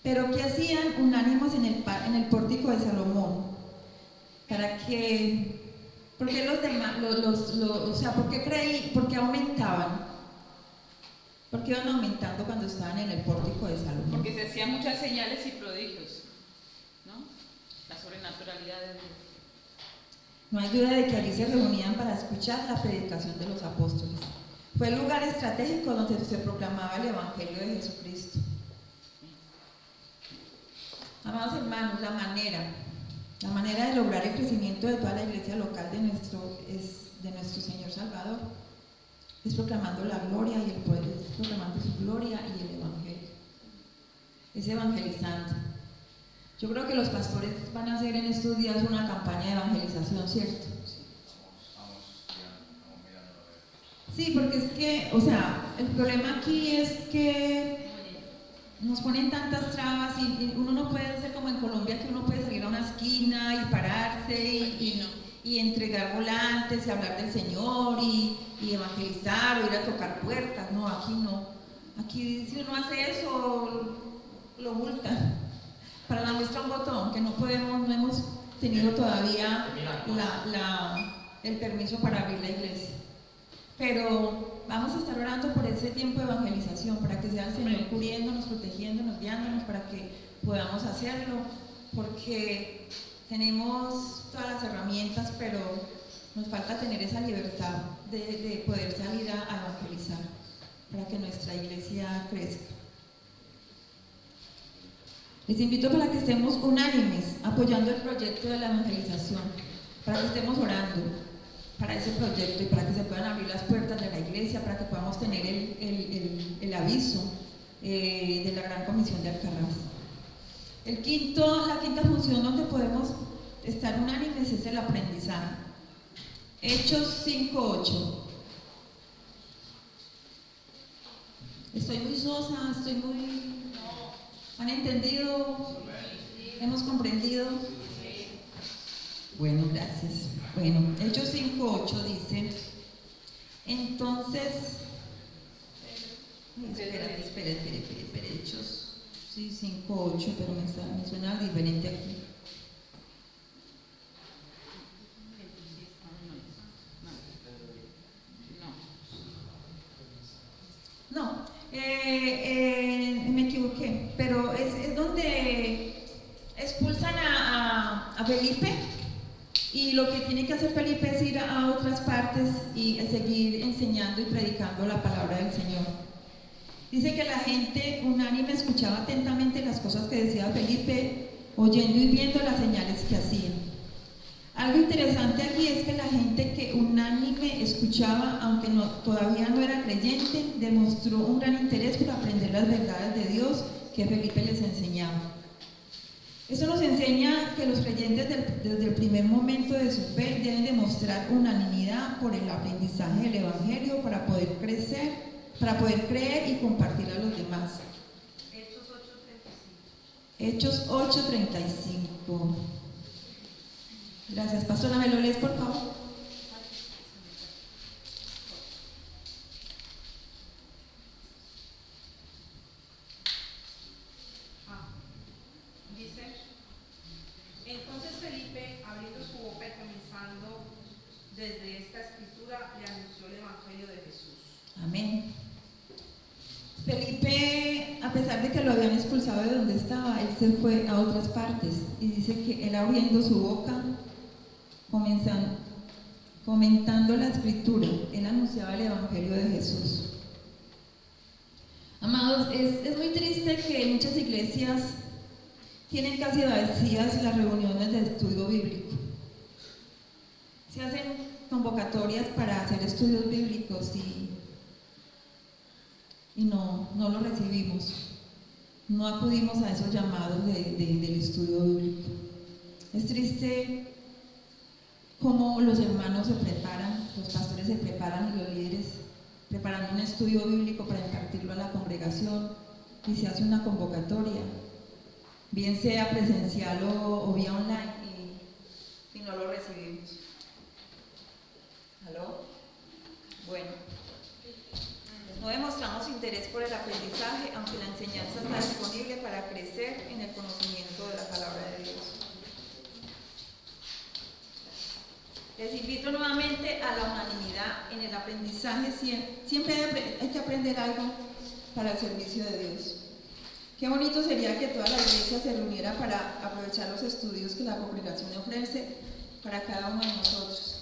Pero ¿qué hacían unánimes en el pórtico de Salomón? Para que, ¿por qué los demás, o sea, por qué aumentaban? ¿Por qué iban aumentando cuando estaban en el pórtico de Salomón? Porque se hacían muchas señales y prodigios, ¿no? La sobrenaturalidad de Dios. No hay duda de que allí se reunían para escuchar la predicación de los apóstoles. Fue el lugar estratégico donde se proclamaba el Evangelio de Jesucristo. Amados hermanos, la manera de lograr el crecimiento de toda la iglesia local de nuestro Señor Salvador es proclamando la gloria y el poder, es proclamando su gloria y el Evangelio. Es evangelizando. Yo creo que los pastores van a hacer en estos días una campaña de evangelización, ¿cierto? Sí, porque es que, o sea, el problema aquí es que nos ponen tantas trabas y uno no puede hacer como en Colombia, que uno puede salir a una esquina y pararse y entregar volantes y hablar del Señor y evangelizar o ir a tocar puertas. No, aquí no. Aquí si uno hace eso, lo multan. Para la muestra un botón, que no hemos tenido todavía el permiso para abrir la iglesia. Pero vamos a estar orando por ese tiempo de evangelización, para que sea el Señor cubriéndonos, protegiéndonos, guiándonos, para que podamos hacerlo, porque tenemos todas las herramientas, pero nos falta tener esa libertad de poder salir a evangelizar, para que nuestra iglesia crezca. Les invito para que estemos unánimes apoyando el proyecto de la evangelización, para que estemos orando para ese proyecto y para que se puedan abrir las puertas de la iglesia, para que podamos tener el aviso de la Gran Comisión de Alcarraz. La quinta función donde podemos estar unánimes es el aprendizaje. Hechos 5:8. Estoy muy sosa, ¿han entendido? ¿Hemos comprendido? Bueno, gracias. Bueno, Hechos 5:8 dice, entonces, espera, Hechos, sí, 5:8, pero me suena diferente aquí. No, me equivoqué, pero es donde expulsan a Felipe. Y lo que tiene que hacer Felipe es ir a otras partes y seguir enseñando y predicando la palabra del Señor. Dice que la gente unánime escuchaba atentamente las cosas que decía Felipe, oyendo y viendo las señales que hacía. Algo interesante aquí es que la gente que unánime escuchaba, aunque todavía no era creyente, demostró un gran interés por aprender las verdades de Dios que Felipe les enseñaba. Eso nos enseña que los creyentes desde el primer momento de su fe deben demostrar unanimidad por el aprendizaje del Evangelio para poder crecer, para poder creer y compartir a los demás. Hechos 8:35. Gracias, pastora, ¿me lo lees por favor? Entonces Felipe, abriendo su boca y comenzando desde esta escritura, le anunció el Evangelio de Jesús. Amén. Felipe, a pesar de que lo habían expulsado de donde estaba, él se fue a otras partes y dice que él abriendo su boca, comentando la escritura, él anunciaba el Evangelio de Jesús. Amados, es muy triste que muchas iglesias tienen casi vacías las reuniones de estudio bíblico. Se hacen convocatorias para hacer estudios bíblicos y no los recibimos. No acudimos a esos llamados del estudio bíblico. Es triste cómo los hermanos se preparan, los pastores se preparan y los líderes preparando un estudio bíblico para impartirlo a la congregación y se hace una convocatoria, bien sea presencial o vía online, y no lo recibimos. por el aprendizaje, aunque la enseñanza está disponible para crecer en el conocimiento de la palabra de Dios. Les invito nuevamente a la unanimidad en el aprendizaje. Siempre hay que aprender algo para el servicio de Dios. Qué bonito sería que toda la iglesia se reuniera para aprovechar los estudios que la congregación ofrece para cada uno de nosotros.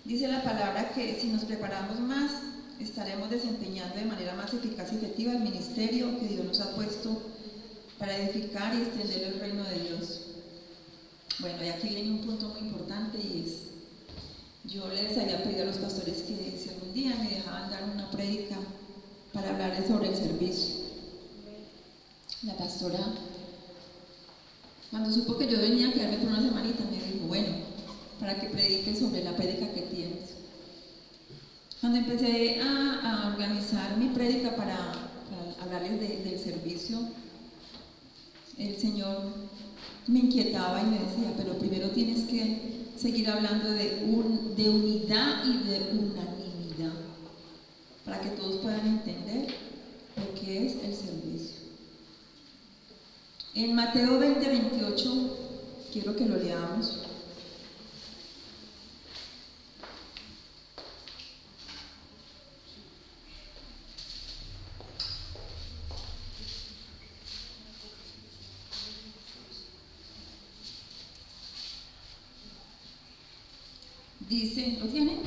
Dice la palabra que si nos preparamos más, estaremos desempeñando de manera más eficaz y efectiva el ministerio que Dios nos ha puesto para edificar y extender el reino de Dios. Bueno, y aquí viene un punto muy importante, y es, yo les había pedido a los pastores que si algún día me dejaban dar una prédica para hablarles sobre el servicio. La pastora, cuando supo que yo venía a quedarme por una semanita, me dijo, bueno, para que prediques sobre la prédica que tienes. Cuando empecé a organizar mi prédica para hablarles del servicio, el Señor me inquietaba y me decía, pero primero tienes que seguir hablando de unidad y de unanimidad, para que todos puedan entender lo que es el servicio. En Mateo 20:28, quiero que lo leamos. Dice, ¿lo tienen?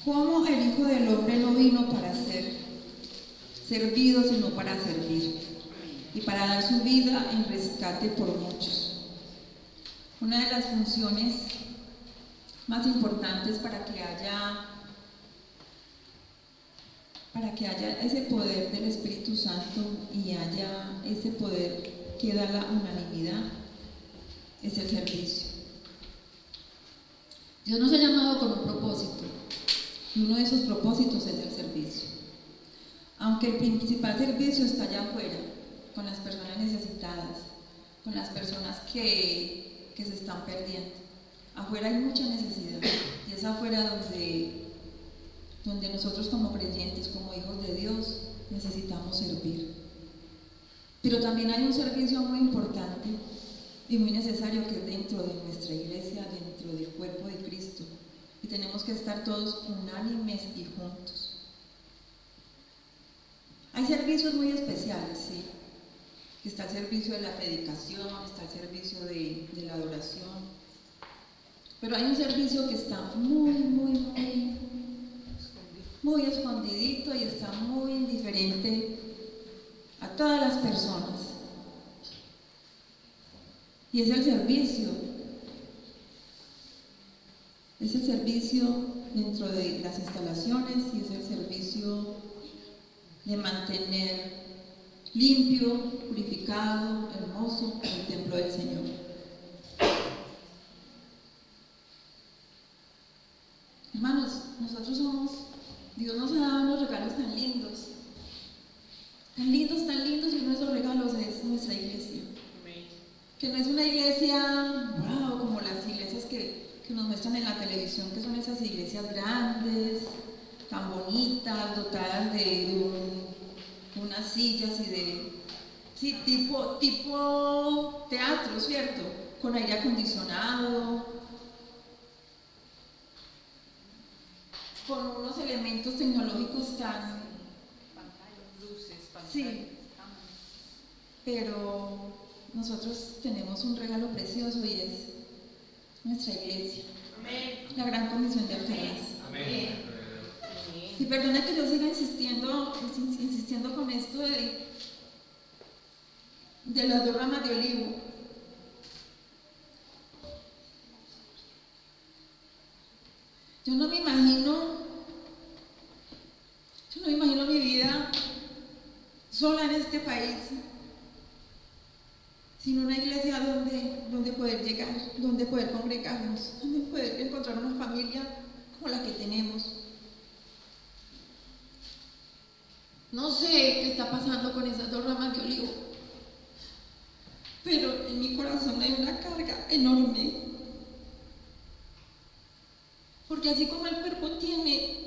¿Cómo el Hijo del Hombre no vino para ser servido, sino para servir, y para dar su vida en rescate por muchos? Una de las funciones más importantes para que haya ese poder del Espíritu Santo y haya ese poder que da la unanimidad es el servicio. Dios nos ha llamado con un propósito, y uno de esos propósitos es el servicio. Aunque el principal servicio está allá afuera, con las personas necesitadas, con las personas que se están perdiendo. Afuera hay mucha necesidad, y es afuera donde nosotros como creyentes, como hijos de Dios, necesitamos servir. Pero también hay un servicio muy importante y muy necesario que es dentro de nuestra iglesia, dentro del cuerpo de Cristo, y tenemos que estar todos unánimes y juntos. Hay servicios muy especiales, sí, que está el servicio de la predicación, está el servicio de la adoración, pero hay un servicio que está muy escondidito y está muy indiferente a todas las personas. Y es el servicio dentro de las instalaciones, y es el servicio de mantener limpio, purificado, hermoso el templo del Señor. Hermanos, Dios nos ha dado unos regalos tan lindos, y uno de esos regalos es nuestra iglesia. Que no es una iglesia, wow, como las iglesias que nos muestran en la televisión, que son esas iglesias grandes, tan bonitas, dotadas de unas sillas tipo teatro, ¿cierto? Con aire acondicionado, con unos elementos tecnológicos tan... Luces, pantallas, sí, pero nosotros tenemos un regalo precioso, y es nuestra iglesia. Amén. La gran comisión de Artemis. Amén. Y perdona que yo siga insistiendo con esto de las 2 ramas de olivo. Yo no me imagino mi vida sola en este país, sin una iglesia donde poder llegar, donde poder congregarnos, donde poder encontrar una familia como la que tenemos. No sé qué está pasando con esas 2 ramas de olivo, pero en mi corazón hay una carga enorme, Porque así como el cuerpo tiene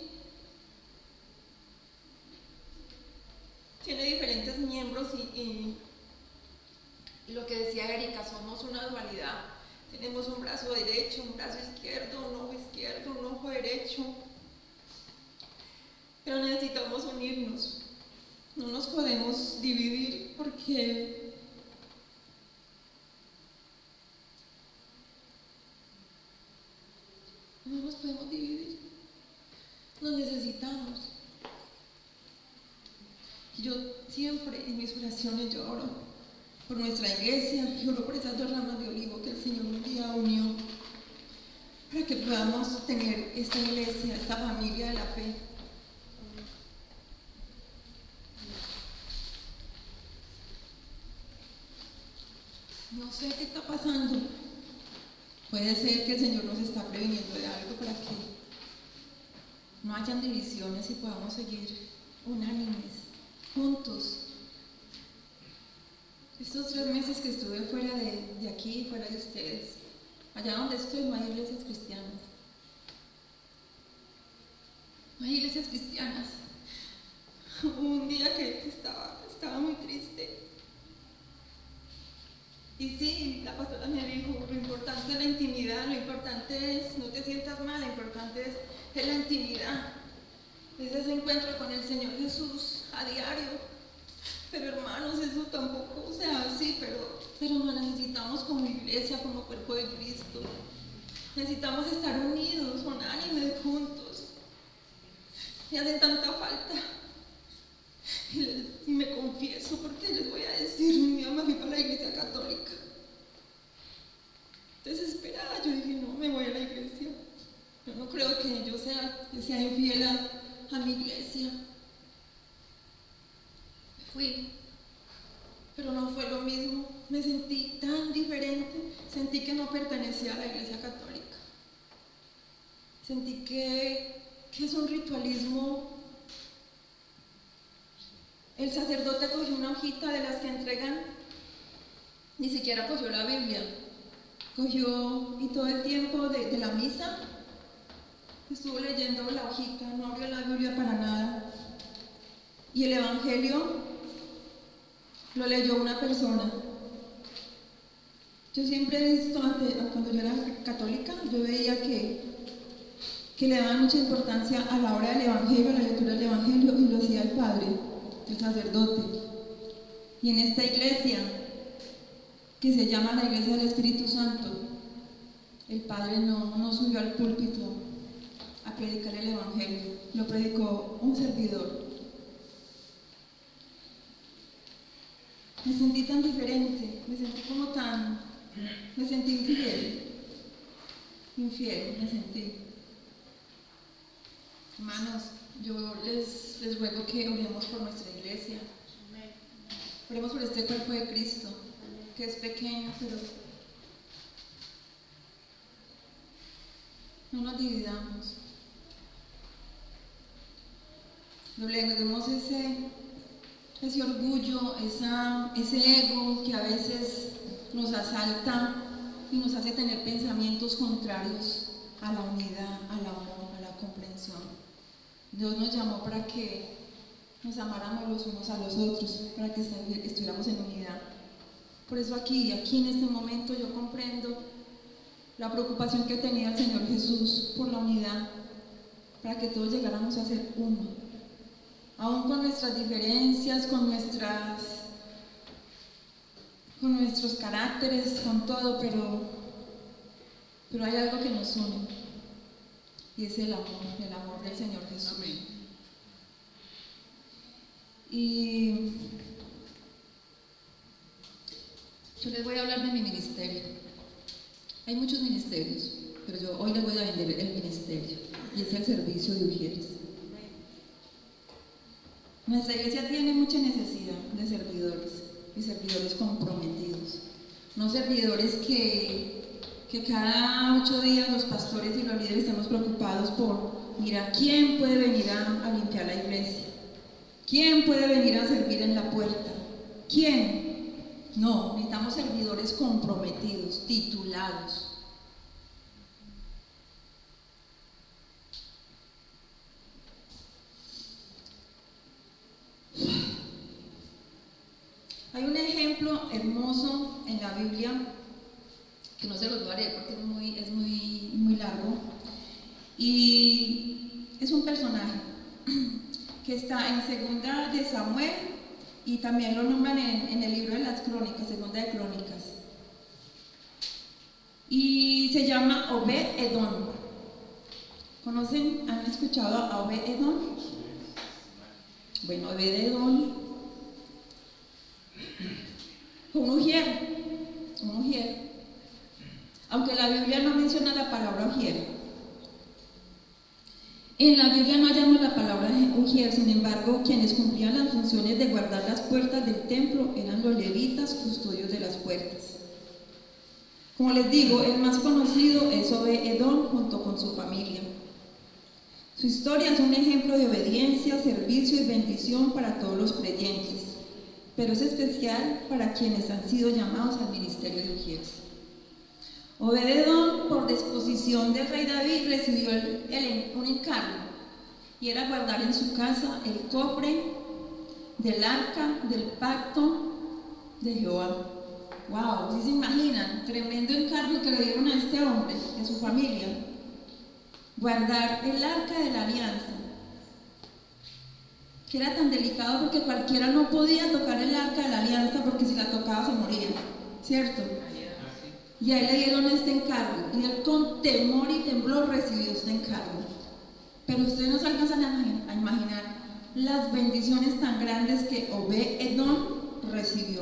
diferentes miembros y lo que decía Erika, somos una dualidad. Tenemos un brazo derecho, un brazo izquierdo, un ojo izquierdo, un ojo derecho. Pero necesitamos unirnos. No nos podemos dividir porque no nos podemos dividir. Nos necesitamos. Yo siempre en mis oraciones yo oro por nuestra iglesia, yo oro por esas 2 ramas de olivo que el Señor un día unió para que podamos tener esta iglesia, esta familia de la fe. No sé qué está pasando. Puede ser que el Señor nos está previniendo de algo para que no hayan divisiones y podamos seguir unánimes, juntos. Estos 3 meses que estuve fuera de aquí, fuera de ustedes, allá donde estoy no hay iglesias cristianas. No hay iglesias cristianas. Hubo un día que estaba muy triste. Y sí, la pastora me dijo, lo importante es la intimidad, lo importante es, no te sientas mal, lo importante es la intimidad. Es ese encuentro con el Señor Jesús a diario. Pero hermanos, eso tampoco, o sea, sí, pero nos necesitamos como iglesia, como cuerpo de Cristo. Necesitamos estar unidos, unánimes, juntos. Me hacen tanta falta. Y me confieso porque les voy a decir, un día me fui para la iglesia católica. Desesperada, yo dije, no, me voy a la iglesia. Yo no creo que yo sea infiel a mi iglesia. Fui, pero no fue lo mismo. Me sentí tan diferente. Sentí que no pertenecía a la iglesia católica. Sentí que es un ritualismo. El sacerdote cogió una hojita de las que entregan, ni siquiera cogió la Biblia. Cogió y todo el tiempo de la misa estuvo leyendo la hojita, no abrió la Biblia para nada. Y el Evangelio lo leyó una persona. Yo siempre he visto, cuando yo era católica, yo veía que le daban mucha importancia a la hora del Evangelio, a la lectura del Evangelio, y lo hacía el padre, el sacerdote. Y en esta iglesia, que se llama la Iglesia del Espíritu Santo, el padre no subió al púlpito a predicar el Evangelio, lo predicó un servidor. Me sentí tan diferente, me sentí infiel, me sentí. Hermanos, yo les ruego que oremos por nuestra iglesia, oremos por este cuerpo de Cristo, que es pequeño, pero no nos dividamos. Dobleguemos ese orgullo, ese ego que a veces nos asalta y nos hace tener pensamientos contrarios a la unidad, al amor, a la comprensión. Dios nos llamó para que nos amáramos los unos a los otros, para que estuviéramos en unidad. Por eso aquí en este momento yo comprendo la preocupación que tenía el Señor Jesús por la unidad, para que todos llegáramos a ser uno, aún con nuestras diferencias, con nuestros caracteres, con todo, pero hay algo que nos une, y es el amor del Señor Jesús. Amén. Y yo les voy a hablar de mi ministerio. Hay muchos ministerios, pero yo hoy les voy a vender el ministerio, y es el servicio de Ujieres. Nuestra iglesia tiene mucha necesidad de servidores, y servidores comprometidos, no servidores que cada 8 días los pastores y los líderes estamos preocupados por mirar quién puede venir a limpiar la iglesia, quién puede venir a servir en la puerta, quién. No, necesitamos servidores comprometidos, titulados. hermoso en la Biblia, que no se los voy a leer porque es muy largo, y es un personaje que está en Segunda de Samuel y también lo nombran en el libro de las Crónicas, Segunda de Crónicas, y se llama Obed-Edom. ¿Conocen? ¿Han escuchado a Obed-Edom? Bueno, Obed-Edom fue un ujier, aunque la Biblia no menciona la palabra ujier. En la Biblia no hallamos la palabra ujier, sin embargo, quienes cumplían las funciones de guardar las puertas del templo eran los levitas, custodios de las puertas. Como les digo, el más conocido es Obed-Edom junto con su familia. Su historia es un ejemplo de obediencia, servicio y bendición para todos los creyentes, pero es especial para quienes han sido llamados al ministerio de ujieres. Obed-Edom, por disposición del rey David, recibió un encargo, y era guardar en su casa el cofre del arca del pacto de Jehová. ¡Wow! ¿Sí se imaginan? Tremendo encargo que le dieron a este hombre, a su familia. Guardar el arca de la alianza, que era tan delicado porque cualquiera no podía tocar el arca de la alianza porque si la tocaba se moría, ¿cierto? Y a él le dieron este encargo y él con temor y temblor recibió este encargo. Pero ustedes no se alcanzan a imaginar las bendiciones tan grandes que Obed-Edom recibió.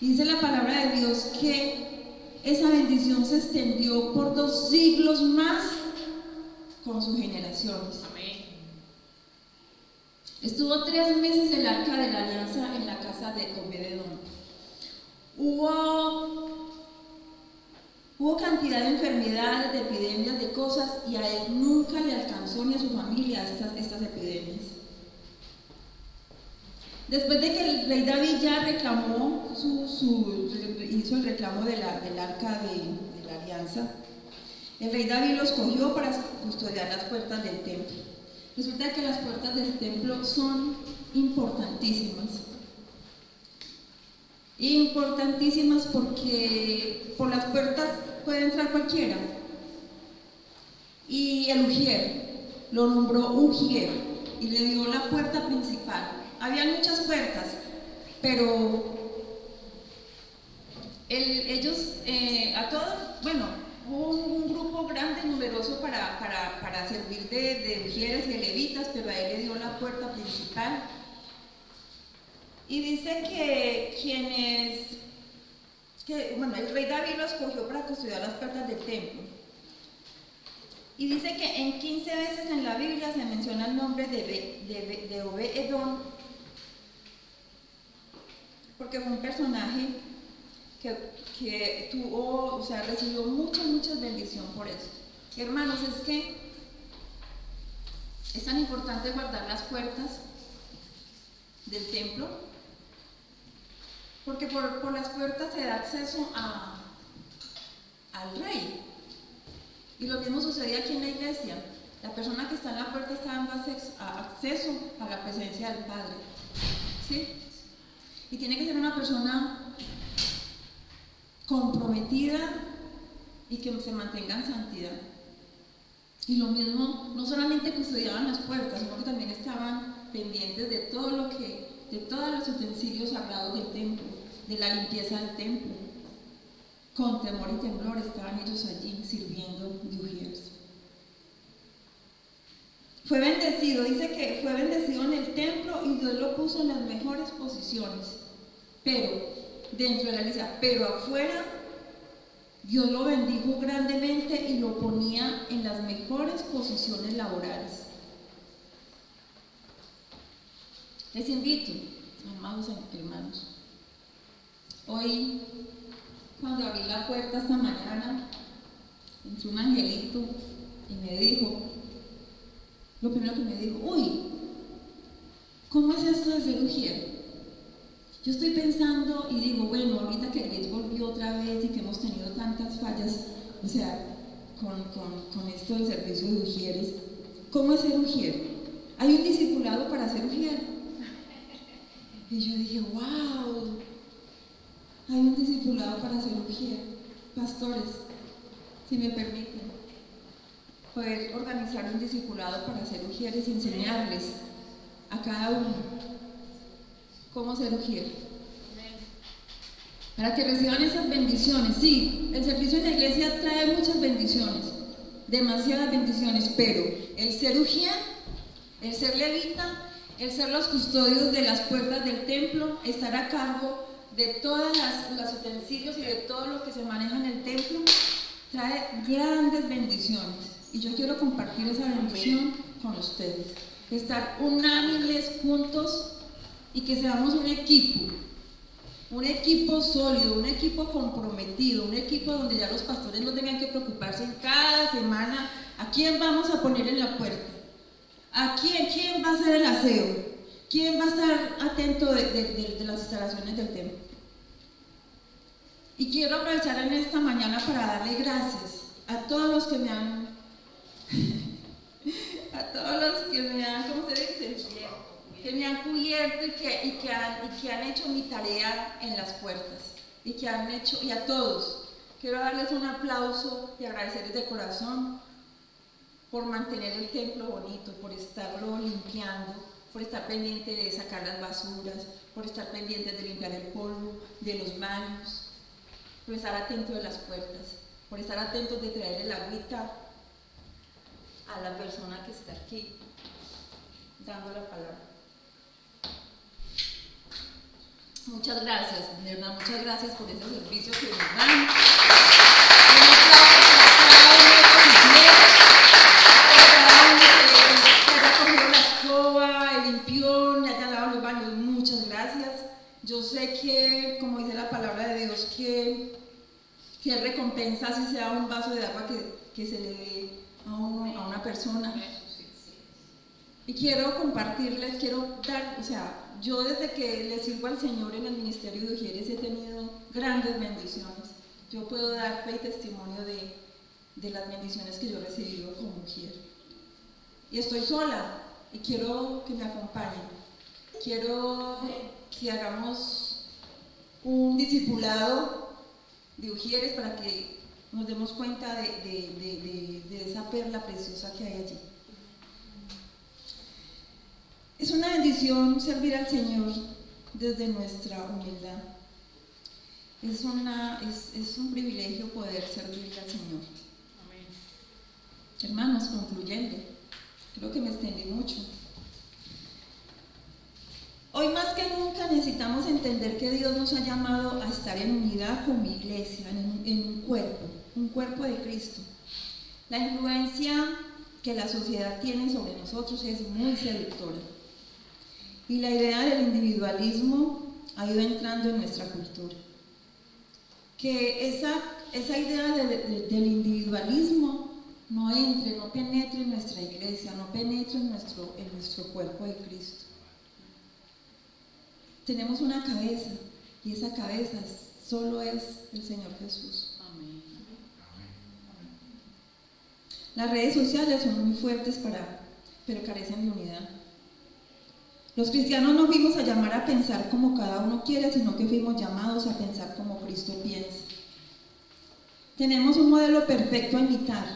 Y dice la palabra de Dios que esa bendición se extendió por 2 siglos más con sus generaciones. Amén. Estuvo 3 meses el arca de la alianza en la casa de Obed-Edom. Hubo cantidad de enfermedades, de epidemias, de cosas, y a él nunca le alcanzó ni a su familia estas epidemias. Después de que el rey David ya reclamó, hizo el reclamo del arca de la alianza, el rey David lo escogió para custodiar las puertas del templo. Resulta que las puertas del templo son importantísimas. Importantísimas porque por las puertas puede entrar cualquiera. Y el ujier lo nombró ujier y le dio la puerta principal. Había muchas puertas, pero hubo un grupo grande, numeroso para servir de ujieres y de levitas, pero a él le dio la puerta principal. Y dice el rey David lo escogió para custodiar las puertas del templo. Y dice que en 15 veces en la Biblia se menciona el nombre de Obed-Edom, porque fue un personaje que recibió mucha bendición por eso. Hermanos, es que es tan importante guardar las puertas del templo, porque por las puertas se da acceso al rey. Y lo mismo sucedía aquí en la iglesia. La persona que está en la puerta está dando acceso a la presencia del Padre. ¿Sí? Y tiene que ser una persona comprometida y que se mantenga en santidad. Y lo mismo, no solamente custodiaban las puertas, sino que también estaban pendientes de todos los utensilios sagrados del templo, de la limpieza del templo. Con temor y temblor estaban ellos allí sirviendo de ujieres. Fue bendecido, dice que fue bendecido en el templo y Dios lo puso en las mejores posiciones, pero dentro de la iglesia, pero afuera Dios lo bendijo grandemente y lo ponía en las mejores posiciones laborales. Les invito, amados hermanos, hoy cuando abrí la puerta esta mañana, entró un angelito y me dijo, lo primero que me dijo, uy, ¿cómo es esto de ser ujier? Yo estoy pensando y digo, bueno, ahorita que Grace volvió otra vez y que hemos tenido tantas fallas, o sea, con esto del servicio de ujieres, ¿cómo es ser ujier? ¿Hay un discipulado para ser ujier? Y yo dije, wow. hay un discipulado para ser ujier. Pastores, si me permiten, poder organizar un discipulado para ser ujieres y enseñarles a cada uno cómo ser ujier, para que reciban esas bendiciones. Sí, el servicio en la iglesia trae muchas bendiciones, demasiadas bendiciones, pero el ser ujier, el ser levita, el ser los custodios de las puertas del templo, estar a cargo de todos los utensilios y de todo lo que se maneja en el templo, trae grandes bendiciones. Y yo quiero compartir esa bendición con ustedes. Estar unánimes juntos y que seamos un equipo sólido, un equipo comprometido, un equipo donde ya los pastores no tengan que preocuparse en cada semana a quién vamos a poner en la puerta, a quién va a hacer el aseo, quién va a estar atento de las instalaciones del templo. Y quiero aprovechar en esta mañana para darle gracias a todos los que me han ¿cómo se dice? Que me han cubierto y que han hecho mi tarea en las puertas, y a todos quiero darles un aplauso y agradecerles de corazón por mantener el templo bonito, por estarlo limpiando, por estar pendiente de sacar las basuras, por estar pendiente de limpiar el polvo de los baños, por estar atentos de las puertas, por estar atentos de traer el agüita a la persona que está aquí dando la palabra. Muchas gracias, de verdad, muchas gracias por ese servicio que nos dan. Un aplauso para cada uno que haya cogido la escoba, el limpión, le haya lavado los baños. Muchas gracias. Yo sé que, como dice la palabra de Dios, que recompensa si sea un vaso de agua que se le dé a una persona. Y quiero compartirles, yo desde que le sirvo al Señor en el ministerio de Ujieres he tenido grandes bendiciones. Yo puedo dar fe y testimonio de las bendiciones que yo he recibido como Ujier. Y estoy sola y quiero que me acompañen. Quiero que hagamos un discipulado de Ujieres para que nos demos cuenta de esa perla preciosa que hay allí. Es una bendición servir al Señor desde nuestra humildad. Es un privilegio poder servirle al Señor. Amén. Hermanos, concluyendo, creo que me extendí mucho. Hoy más que nunca necesitamos entender que Dios nos ha llamado a estar en unidad como iglesia, en un cuerpo de Cristo. La influencia que la sociedad tiene sobre nosotros es muy seductora. Y la idea del individualismo ha ido entrando en nuestra cultura. Que esa idea del individualismo no penetre en nuestra iglesia, no penetre en nuestro cuerpo de Cristo. Tenemos una cabeza y esa cabeza solo es el Señor Jesús. Amén. Las redes sociales son muy fuertes pero carecen de unidad. Los cristianos no fuimos a llamar a pensar como cada uno quiere, sino que fuimos llamados a pensar como Cristo piensa. Tenemos un modelo perfecto a imitar.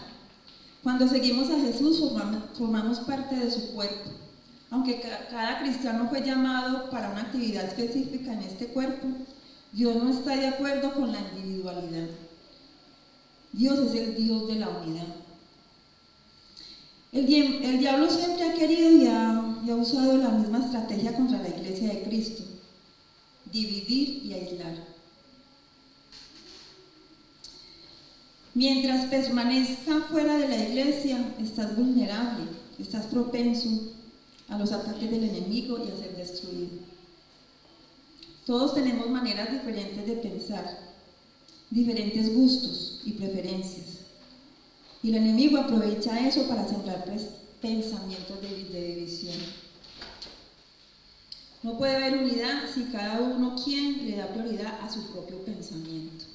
Cuando seguimos a Jesús, formamos parte de su cuerpo. Aunque cada cristiano fue llamado para una actividad específica en este cuerpo, Dios no está de acuerdo con la individualidad. Dios es el Dios de la unidad. El diablo siempre ha querido y ha usado la misma estrategia contra la iglesia de Cristo: dividir y aislar. Mientras permanezca fuera de la iglesia, estás vulnerable, estás propenso a los ataques del enemigo y a ser destruido. Todos tenemos maneras diferentes de pensar, diferentes gustos y preferencias. Y el enemigo aprovecha eso para sembrar pensamientos de división. No puede haber unidad si cada uno le da prioridad a su propio pensamiento.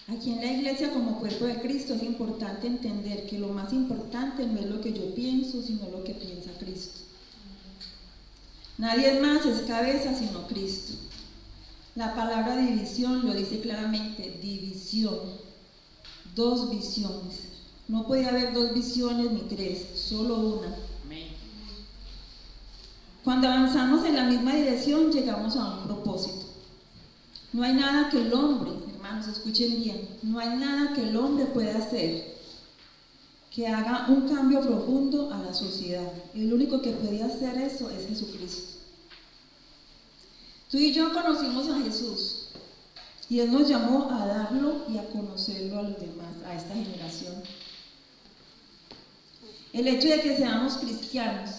Aquí en la iglesia, como cuerpo de Cristo, es importante entender que lo más importante no es lo que yo pienso, sino lo que piensa Cristo. Nadie más es cabeza sino Cristo. La palabra división lo dice claramente, división, 2 visiones. No puede haber 2 visiones ni 3, solo una. Cuando avanzamos en la misma dirección, llegamos a un propósito. No hay nada que el hombre, hermanos, escuchen bien, no hay nada que el hombre pueda hacer que haga un cambio profundo a la sociedad. El único que podía hacer eso es Jesucristo. Tú y yo conocimos a Jesús y Él nos llamó a darlo y a conocerlo a los demás, a esta generación. El hecho de que seamos cristianos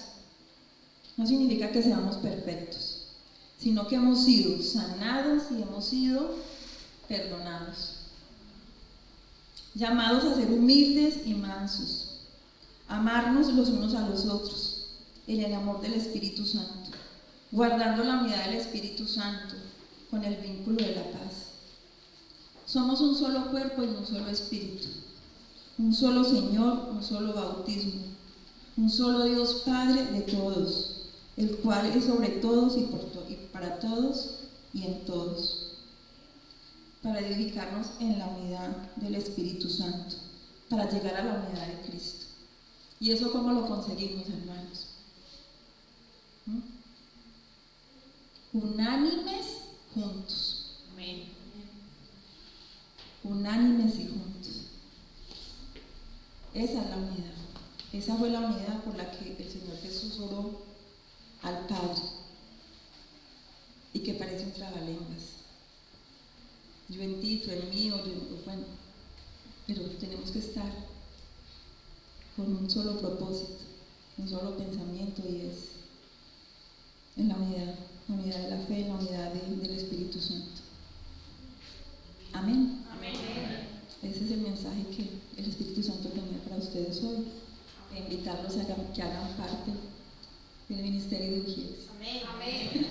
no significa que seamos perfectos, sino que hemos sido sanados y hemos sido perdonados. Llamados a ser humildes y mansos, amarnos los unos a los otros, en el amor del Espíritu Santo, guardando la unidad del Espíritu Santo, con el vínculo de la paz. Somos un solo cuerpo y un solo espíritu, un solo Señor, un solo bautismo, un solo Dios Padre de todos, el cual es sobre todos y para todos y en todos, para edificarnos en la unidad del Espíritu Santo, para llegar a la unidad de Cristo. ¿Y eso cómo lo conseguimos, hermanos? Unánimes juntos. Amén. Unánimes y juntos. Esa es la unidad. Esa fue la unidad por la que el Señor Jesús oró al Padre y que parece un trabalenguas. Yo en ti, tú en mí, bueno, pero tenemos que estar con un solo propósito, un solo pensamiento, y es en la unidad de la fe, en la unidad del Espíritu Santo. Amén. Amén. Ese es el mensaje que el Espíritu Santo tenía para ustedes hoy, de invitarlos a que hagan parte del ministerio de Ujieres. Amén. Amén.